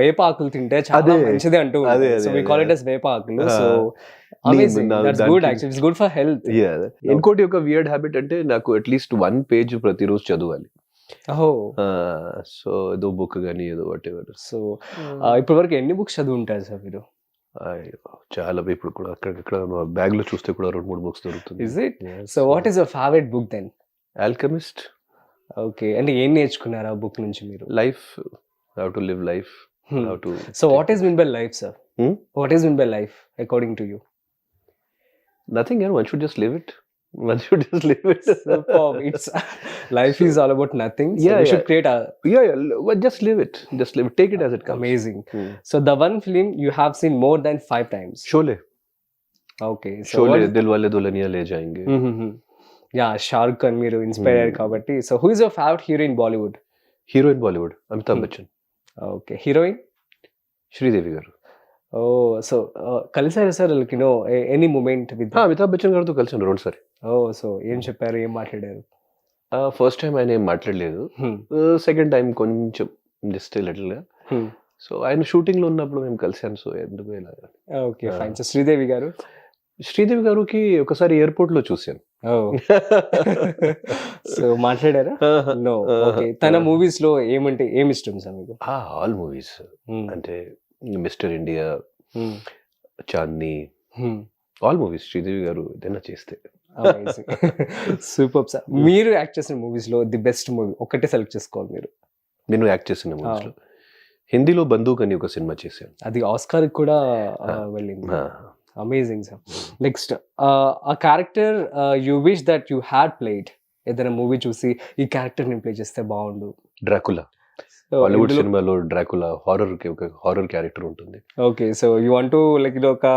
వేపాకులు తింటే చాలా అదే. మంచిది అంటూ అదే, సో వి అదే. కాల్ ఇట్ as వేపాకులు. So Neem, amazing, that's good. దానికి- actually it's good for health. ఇంకోటి ఒక వియర్డ్ హ్యాబిట్ అంటే నాకు అట్లీస్ట్ 1 పేజ్ ప్రతిరోజు చదవాలి. ఓహో, సో ఏదో బుక్ కానీ ఏదో వాట్ ఎవర్. సో ఇప్పటి వరకు ఎన్ని బుక్స్ చదువు ఉంటారు సార్ మీరు? చాలా ఇప్పుడు కూడా అక్కడ బ్యాగ్ లో చూస్తే కూడా 2-3 బుక్స్ దొరుకుతుంది. Is it? So what is your favourite book then? Alchemist. Okay, అంటే ఏం నేర్చుకున్నారు ఆ బుక్ నుంచి మీరు? Life, how to live life, how to. So what is mean by life, sir? What is mean by life according to you? Nothing, one should just live it. One should just live it. It's life is all about nothing. So Yeah, we should yeah. create a Well, just live it. Just live it. Take it as it comes. amazing. So the one film you have seen more than 5 times. Sholay. Okay. So Sholay, what- Dil Wale Dulhaniya Le Jayenge. Yeah, Shah Rukh Khan మీరు ఇన్స్పైర్ కాబట్టి. So who is your favorite hero in Bollywood? Hero in Bollywood, Amitabh Bachchan. Okay. Heroine? Sridevi garu. Oh, so కలిసారు sir like any moment with Amitabh Bachchan గారితో కలిసాను 2 సారి. Oh, so ఏం చెప్పారు, ఏం మాట్లాడారు? ఫస్ట్ టైం ఆయన ఏం మాట్లాడలేదు. సెకండ్ టైం కొంచెం జస్ట్ లిటిల్ గా. సో ఆయన షూటింగ్ లో ఉన్నప్పుడు మేము కలిసాను. సో ఎందుకు ఇలా. Okay, fine. సో శ్రీదేవి గారు? శ్రీదేవి గారికి ఒకసారి ఎయిర్పోర్ట్ లో చూసాను. సో మాట్లాడారా? నో. ఓకే, తన మూవీస్ లో ఏమంటే ఏమి ఇష్టం సార్ మీకు? ఆల్ మూవీస్ అంటే mister India, Chandni, all movies Sridevi గారు ఏదైనా చేస్తే. Super sir. మీరు యాక్ట్ చేసిన మూవీస్ లో ది బెస్ట్ మూవీ ఒకటే సెలెక్ట్ చేసుకోవాలి మీరు. నేను యాక్ట్ చేసిన మూవీస్ లో హిందీలో బందూక్ అని ఒక సినిమా చేశాను. అది ఆస్కార్ కూడా వెళ్ళింది. Amazing sir. నెక్స్ట్, ఆ character you wish that you had played. ఏదైనా మూవీ చూసి ఈ క్యారెక్టర్ నేను ప్లే చేస్తే బాగుండు. డ్రాకులా, హాలీవుడ్ సినిమాలో డ్రాకులా హారర్ కి ఒక హారర్ క్యారెక్టర్ ఉంటుంది. Okay, so you want to like ఒక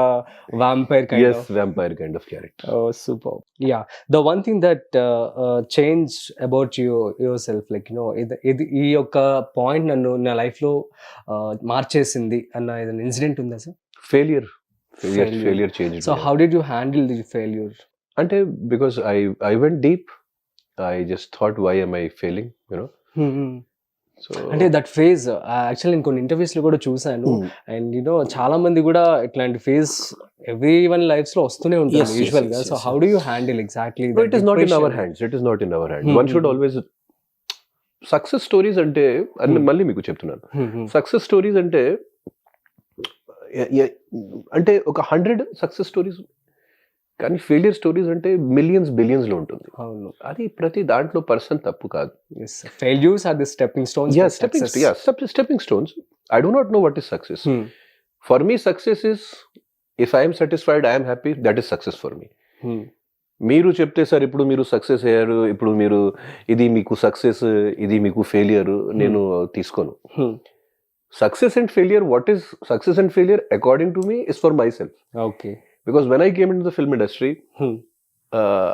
vampire kind Yes, of. vampire kind of character. Oh, super. Yeah, the one thing that changed about yourself, like ఇది ఈ యొక్క పాయింట్ నన్ను నా లైఫ్ లో మార్చేసింది అన్న ఏదైనా ఇన్సిడెంట్ ఉందా sir? Failure changed. So how did you handle the failure? అంటే because I went deep. I just thought, why am I failing? So అంటే దట్ ఫేజ్ యాక్చువల్లీ నేను కొన్ని ఇంటర్వ్యూస్ లో కూడా చూసాను. అండ్ చాలా మంది కూడా ఇట్లాంటి ఫేజ్ ఎవ్రీ వన్ లైఫ్స్ లో వస్తూనే Yes, ఉంటుంది yes, యూజువల్ గా. yes, so yes, how do you handle exactly? no, it is not in our hands. It is not in our hands. One should always success stories అంటే మళ్ళీ మీకు చెప్తున్నాను. సక్సెస్ స్టోరీస్ అంటే అంటే ఒక 100 సక్సెస్ స్టోరీస్, కానీ ఫెయిలియర్ స్టోరీస్ అంటే బిలియన్స్ లో ఉంటుంది. అవును. అది ప్రతి దాంట్లో పర్సన్ తప్పు కాదు. Failures are the stepping stones. Stepping stones. I do not know what is success. For me, success is, if I am satisfied, I am happy, that is success for me. మీరు చెప్తే సార్ ఇప్పుడు మీరు సక్సెస్ అయ్యారు, ఇప్పుడు మీరు ఇది మీకు సక్సెస్, ఇది మీకు ఫెయిలియర్, నేను తీసుకోను. Success and failure, what is success and failure according to me is for myself. Okay. Because when I came into the film industry,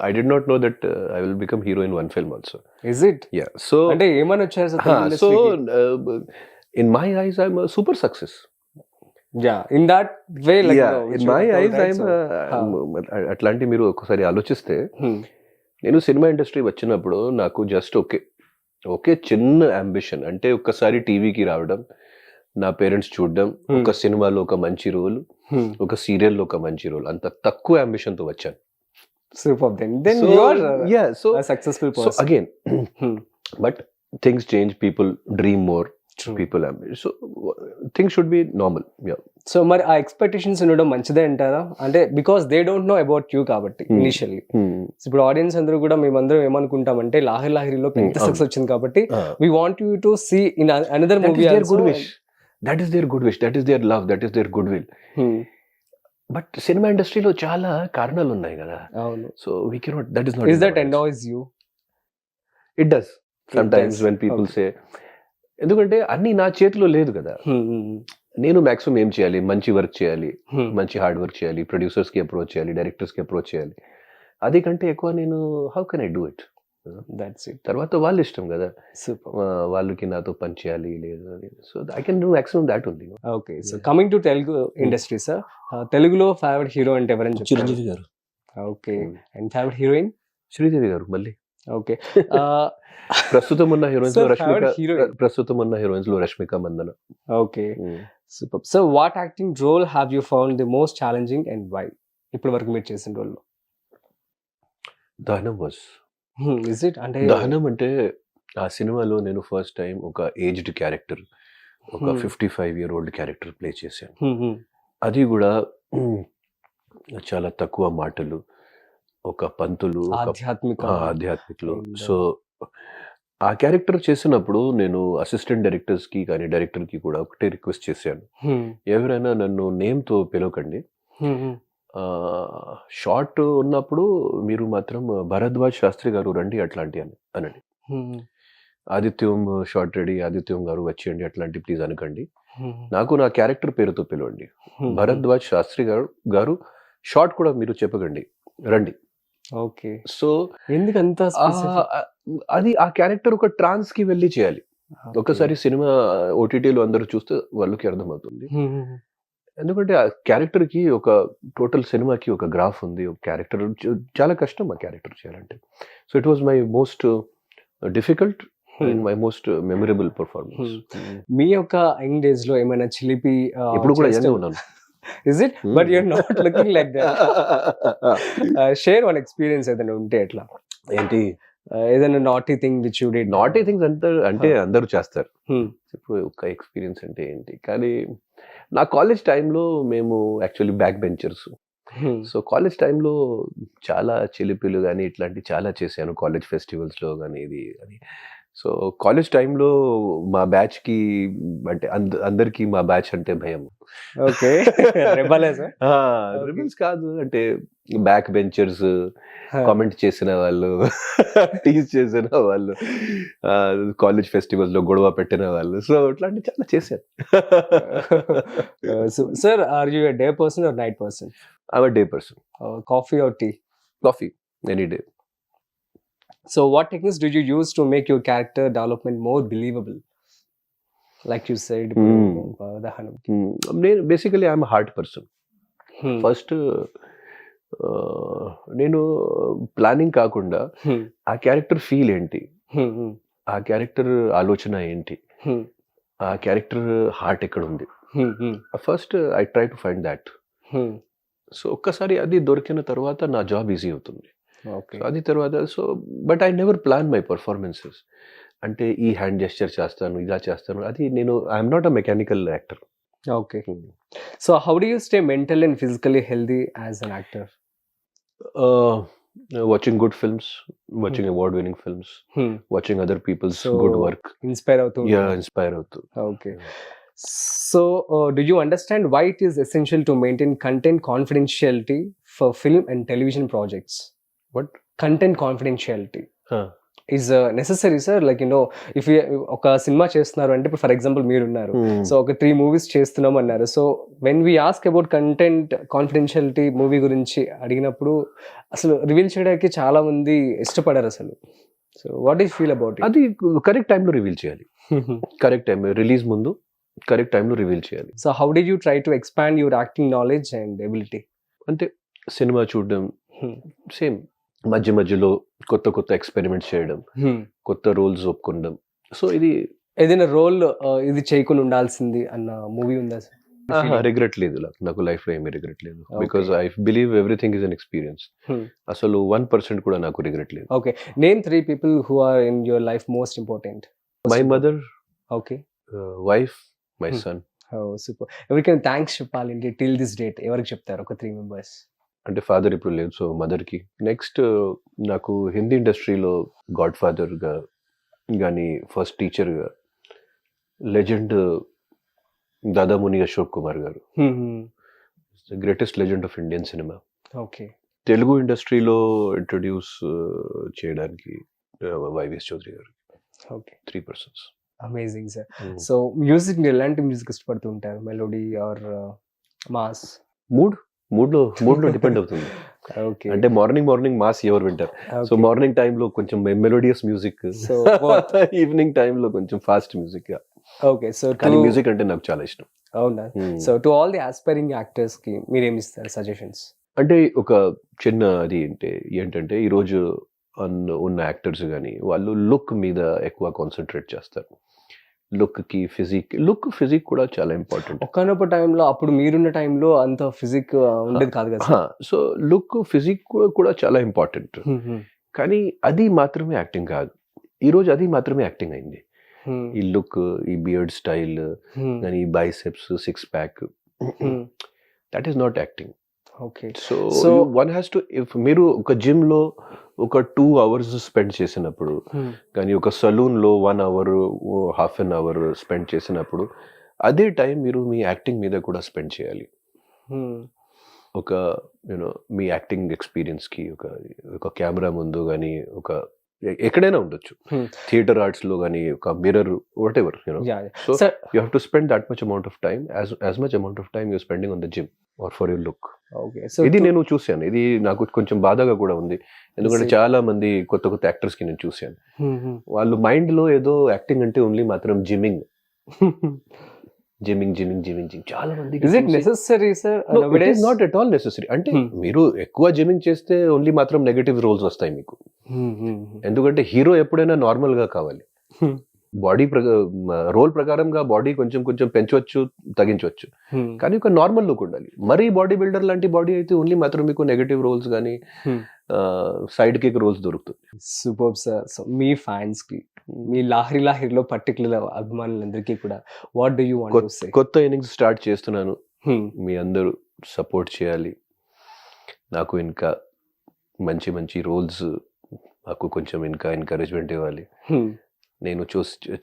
I did not know that I will become hero in one film also. Is it? Yeah. So అంటే ఏమని వచ్చారు sir? so in my eyes, I'm a super success. Yeah, in that way, like In my eyes, I'm అట్లాంటి మీరు ఒకసారి ఆలోచిస్తే, నేను సినిమా ఇండస్ట్రీ వచ్చినప్పుడు నాకు జస్ట్ ఓకే చిన్న అంబిషన్, అంటే ఒక్కసారి టీవీకి రావడం, నా పేరెంట్స్ చూడడం, ఒక సినిమాలో ఒక మంచి రోల్, ఒక సీరియల్లో ఒక మంచి రోల్, అంత తక్కువ అంబిషన్ తో వచ్చాను. Superb. Then you are a successful person. So again, but things change, people dream more. True. People so things should be normal. Yeah. So మరి ఆ ఎక్స్పెక్టేషన్స్ ఉండడం మంచిదే అంటారా? అంటే because they don't know about you కాబట్టి ఇనిషియల్లీ. ఇప్పుడు ఆడియన్స్ అందరూ కూడా మేమందరం ఏమనుకుంటామంటే లాహిరిలో పెద్ద సక్సెస్ వచ్చింది కాబట్టి we want you to see in another movie also. That is their good wish. That is their love. That is their goodwill. But cinema ఇండస్ట్రీలో చాలా కారణాలు ఉన్నాయి కదా. అవును. So we cannot, that is not. Is that annoys you? It does sometimes when people say, ఎందుకంటే అన్ని నా చేతిలో లేదు కదా. నేను మాక్సిమం ఏం చేయాలి, మంచి వర్క్ చేయాలి, మంచి హార్డ్ వర్క్ చేయాలి, ప్రొడ్యూసర్స్ కి అప్రోచ్ చేయాలి, డైరెక్టర్స్ కి అప్రోచ్ చేయాలి. అది కంటే ఎక్కువ నేను how can I do it? That's it. తర్వాత వాళ్ళ ఇష్టం కదా, సూపర్. వాళ్ళకి నాతో పని చేయాలి లేదు అని. So I can do maximum that only. Okay, so coming to Telugu industry sir, తెలుగులో ఫేవరెట్ హీరో అంటే ఎవరని చెప్తారు? చిరంజీవి గారు. Okay, and favourite heroine? Sridevi గారు. మళ్ళీ ఓకే. ప్రస్తుతం ఉన్న హీరోయిన్స్ లో Sir, రష్మిక, favorite heroine? ప్రస్తుతం ఉన్న హీరోయిన్స్ లో Rashmika Mandanna. Okay, super. So what acting role have you found the most challenging and why? ఇప్పటి వరకు మీరు చేసిన రోల్లో. దహనం వాజ్, ఇస్ ఇట్ అంటే దహనం అంటే ఆ సినిమాలో నేను ఫస్ట్ టైం ఒక ఏజ్డ్ క్యారెక్టర్, ఒక 55-year-old క్యారెక్టర్ ప్లే చేశాను. అది కూడా చాలా తక్కువ మాటలు, ఒక పంతులు, ఆధ్యాత్మికులు. సో ఆ క్యారెక్టర్ చేసినప్పుడు నేను అసిస్టెంట్ డైరెక్టర్స్ కి కానీ డైరెక్టర్ కి కూడా ఒకటే రిక్వెస్ట్ చేశాను, ఎవరైనా నన్ను నేమ్ తో పిలవకండి, షార్ట్ ఉన్నప్పుడు మీరు మాత్రం భరద్వాజ్ శాస్త్రి గారు రండి అట్లాంటి అనండి. ఆదిత్యం షార్ట్ రెడీ, ఆదిత్యం గారు వచ్చేయండి అట్లాంటి ప్లీజ్ అనకండి, నాకు నా క్యారెక్టర్ పేరుతో పిలవండి. భరద్వాజ్ శాస్త్రి గారు షార్ట్ కూడా మీరు చెప్పకండి, రండి. ఓకే, సో ఎందుకంత అది ఆ క్యారెక్టర్ ఒక ట్రాన్స్ కి వెళ్ళి చేయాలి. ఒకసారి సినిమా ఓటీటీలో అందరూ చూస్తే వాళ్ళకి అర్థమవుతుంది. ఎందుకంటే ఆ క్యారెక్టర్ కి ఒక టోటల్ సినిమాకి ఒక గ్రాఫ్ ఉంది, ఒక క్యారెక్టర్ చాలా కష్టం ఆ క్యారెక్టర్ చేయాలంటే. So it was my most difficult and my most memorable performance. మీ యొక్క యంగ్ డేస్ లో ఏమైనా చిలిపి ఇప్పుడు కూడా యంగ్ ఉన్నాను. Is it? But you're not looking like that. Share one experience ఏదైనా ఉంటే ఎట్లా? ఏంటి? ఏదైనా naughty thing which you did. Naughty things అంటే అందరూ చేస్తారు. ఇప్పుడు ఒక ఎక్స్పీరియన్స్ అంటే ఏంటి? కానీ నా కాలేజ్ టైంలో మేము actually back benchers. So college టైంలో చాలా చిలిపిలు కానీ ఇట్లాంటి చాలా చేశాను కాలేజ్ ఫెస్టివల్స్లో కానీ ఇది అని. సో కాలేజ్ టైంలో మా బ్యాచ్ కి అంటే అందరికి మా బ్యాచ్ అంటే భయం. ఓకే, రిబల్స్ కాదు అంటే బ్యాక్ బెంచర్స్, కామెంట్ చేసిన వాళ్ళు, టీజ్ చేసిన వాళ్ళు, కాలేజ్ ఫెస్టివల్స్ లో గొడవ పెట్టిన వాళ్ళు. సో ఇట్లాంటి చాలా చేశాను. Sir, are you day person or night person? I day person. Coffee or tea? Coffee, any day. So what techniques did you use to make your character development more believable? Like you said, Dahanam. Basically, I'm a heart person. First, నేను ప్లానింగ్ కాకుండా ఆ క్యారెక్టర్ ఫీల్ ఏంటి, ఆ క్యారెక్టర్ ఆలోచన ఏంటి, ఆ క్యారెక్టర్ హార్ట్ ఎక్కడ ఉంది, first I try to find that. So ఒక్కసారి అది దొరికిన తర్వాత నా జాబ్ ఈజీ అవుతుంది. అది తర్వాత so but I never plan my performances. అంటే ఈ హ్యాండ్ జెస్చర్ చేస్తాను, ఇలా చేస్తాను, అది నేను I'm not a mechanical actor. Okay, so how do you stay mental and physically healthy as an actor? Watching good films, watching award winning films, watching other people's good work, inspire అవుతూ. Okay, so do you understand why it is essential to maintain content confidentiality for film and television projects? What? Content confidentiality is necessary, sir. Like, you know, if you ఒక సినిమా చేస్తున్నారు అంటే ఫర్ ఎగ్జాంపుల్ మీరు ఉన్నారు, సో ఒక 3 movies చేస్తున్నాం అన్నారు. So when we ask about content confidentiality movie గురించి అడిగినప్పుడు అసలు రివీల్ చేయడానికి చాలా మంది ఇష్టపడారు అసలు. So what is feel about it? అది కరెక్ట్ టైంలో రివీల్ చేయాలి. కరెక్ట్ టైం, రిలీజ్ ముందు కరెక్ట్ టైంలో రివీల్ చేయాలి. So how did you try to expand your acting knowledge and ability? అంటే సినిమా చూడడం, సేమ్ మధ్య మధ్యలో కొత్త కొత్త ఎక్స్పెరిమెంట్స్ చేయడం, కొత్త రోల్స్ ఒప్పుకోవడం. సో ఇది ఏదైనా రోల్ ఇది చేయకుండా ఉండాల్సింది అన్న మూవీ ఉందా సార్? రిగ్రెట్ లేదు నాకు, లైఫ్ లో ఏమీ రిగ్రెట్ లేదు. Because I believe everything is an experience. అసలు 1% కూడా నాకు రిగ్రెట్ లేదు. Okay, name 3 people who are in your life most important. My mother, okay, wife, my son. Super. ఎవరికైనా థ్యాంక్స్ చెప్పాలంటే టిల్ దిస్ డేట్ ఎవరికి చెప్తారు? ఒక 3 members. అంటే ఫాదర్ ఇప్పుడు లేదు, సో మదర్ కి. నెక్స్ట్ నాకు హిందీ ఇండస్ట్రీలో గాడ్ ఫాదర్ గా కానీ ఫస్ట్ టీచర్ గా legend Dadamuni Ashok Kumar garu, greatest legend of Indian cinema. Okay, Telugu ఇండస్ట్రీలో ఇంట్రొడ్యూస్ చేయడానికి YVS Chowdary garu. Okay, 3 persons. Amazing sir. So music మీరు ఎలాంటి మ్యూజిక్ ఇష్టపడుతూ ఉంటారు? Melody or mass? మూడ్లో డిపెండ్ అవుతుంది. ఓకే. అంటే మార్నింగ్ మాస్ ఎవరు వింటారు? సో మార్నింగ్ టైంలో కొంచెం melodious music, So, both. Evening టైంలో కొంచెం ఫాస్ట్ మ్యూజిక్. ఓకే. సో కానీ మ్యూజిక్ అంటే నాకు చాలా ఇష్టం. అవునా? So to all the aspiring actors కి మీరేమి ఇస్తారు సజెషన్స్? అంటే ఒక చిన్న అది ఏంటంటే ఈరోజు ఉన్న యాక్టర్స్ కానీ వాళ్ళు లుక్ మీద ఎక్కువ కాన్సన్ట్రేట్ చేస్తారు. లుక్ ఫిజిక్ కూడా చాలా ఇంపార్టెంట్. ఒక్కనొక టైంలో అప్పుడు మీరున్న టైంలో అంత ఫిజిక్ ఉండేది కాదు కదా. సో లుక్ ఫిజిక్ కూడా చాలా ఇంపార్టెంట్. కానీ అది మాత్రమే యాక్టింగ్ కాదు. ఈరోజు అది మాత్రమే యాక్టింగ్ అయింది. ఈ లుక్, ఈ బియర్డ్ స్టైల్, కానీ ఈ biceps, six pack, that is not acting. Okay. So one has to, మీరు ఒక జిమ్ లో ఒక 2 hours స్పెండ్ చేసినప్పుడు, కానీ ఒక సలూన్ లో 1 hour, half an hour spend చేసినప్పుడు, అదే టైం మీరు మీ యాక్టింగ్ మీద కూడా స్పెండ్ చేయాలి. ఒక మీ యాక్టింగ్ ఎక్స్పీరియన్స్ కి ఒక కెమెరా ముందు కానీ, ఎక్కడైనా ఉండొచ్చు, థియేటర్ ఆర్ట్స్ లో కానీ, ఒక mirror, what ever, so you have to spend that much amount of time, as much amount of time you spending on the gym or for your look. Okay. ఇది నేను చూశాను. ఇది నాకు కొంచెం బాధగా కూడా ఉంది. ఎందుకంటే చాలా మంది కొత్త యాక్టర్స్ కి నేను చూశాను, వాళ్ళు మైండ్ లో ఏదో యాక్టింగ్ అంటే ఓన్లీ మాత్రం జిమ్మింగ్ చాలా మంది. Is it necessary sir? Not at all necessary. అంటే మీరు ఎక్కువ జిమ్మింగ్ చేస్తే ఓన్లీ మాత్రం నెగటివ్ రోల్స్ వస్తాయి మీకు. ఎందుకంటే హీరో ఎప్పుడైనా నార్మల్ గా కావాలి. బాడీ రోల్ ప్రకారంగా బాడీ కొంచెం పెంచవచ్చు, తగ్గించవచ్చు, కానీ ఒక నార్మల్ లుక్ ఉండాలి. మరీ బాడీ బిల్డర్ లాంటి బాడీ అయితే ఓన్లీ మాత్రం మీకు నెగటివ్ రోల్స్ కానీ సైడ్ కిక్ రోల్స్ దొరుకుతుంది. Super sir. సో మీ ఫ్యాన్స్ కి, మీ లాహిరిలో పర్టికులర్ అభిమానులందరికీ కూడా what do you want to say? కొత్త ఇన్నింగ్స్ స్టార్ట్ చేస్తున్నాను, మీ అందరూ సపోర్ట్ చేయాలి. నాకు ఇంకా మంచి రోల్స్, నాకు కొంచెం ఇంకా ఎంకరేజ్మెంట్ ఇవ్వాలి. నేను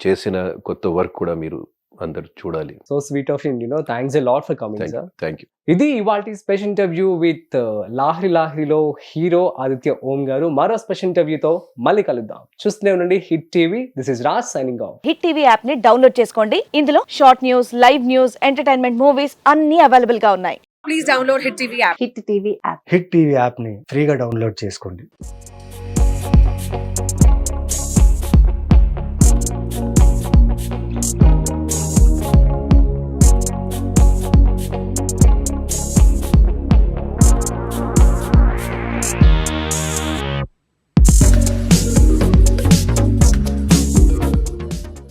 చేసిన కొత్త వర్క్ కూడా మీరు అందరు చూడాలి. So sweet of you. Thanks a lot for coming sir. Thank you. ఇది ఇవాల్టి స్పెషల్ ఇంటర్వ్యూ విత్ లాహిరిలో హీరో ఆదిత్య ఓం గారు. మరో స్పెషల్ ఇంటర్వ్యూతో మళ్ళీ కలుద్దాం. చూస్తూనే ఉండండి Hit TV. This is Raj signing off. Hit TV app ని డౌన్లోడ్ చేసుకోండి. ఇందులో short news, live news, entertainment movies అన్ని అవైలబుల్ గా ఉన్నాయి. Please download Hit TV app. Hit TV app. Hit TV యాప్ని ఫ్రీగా డౌన్లోడ్ చేసుకోండి.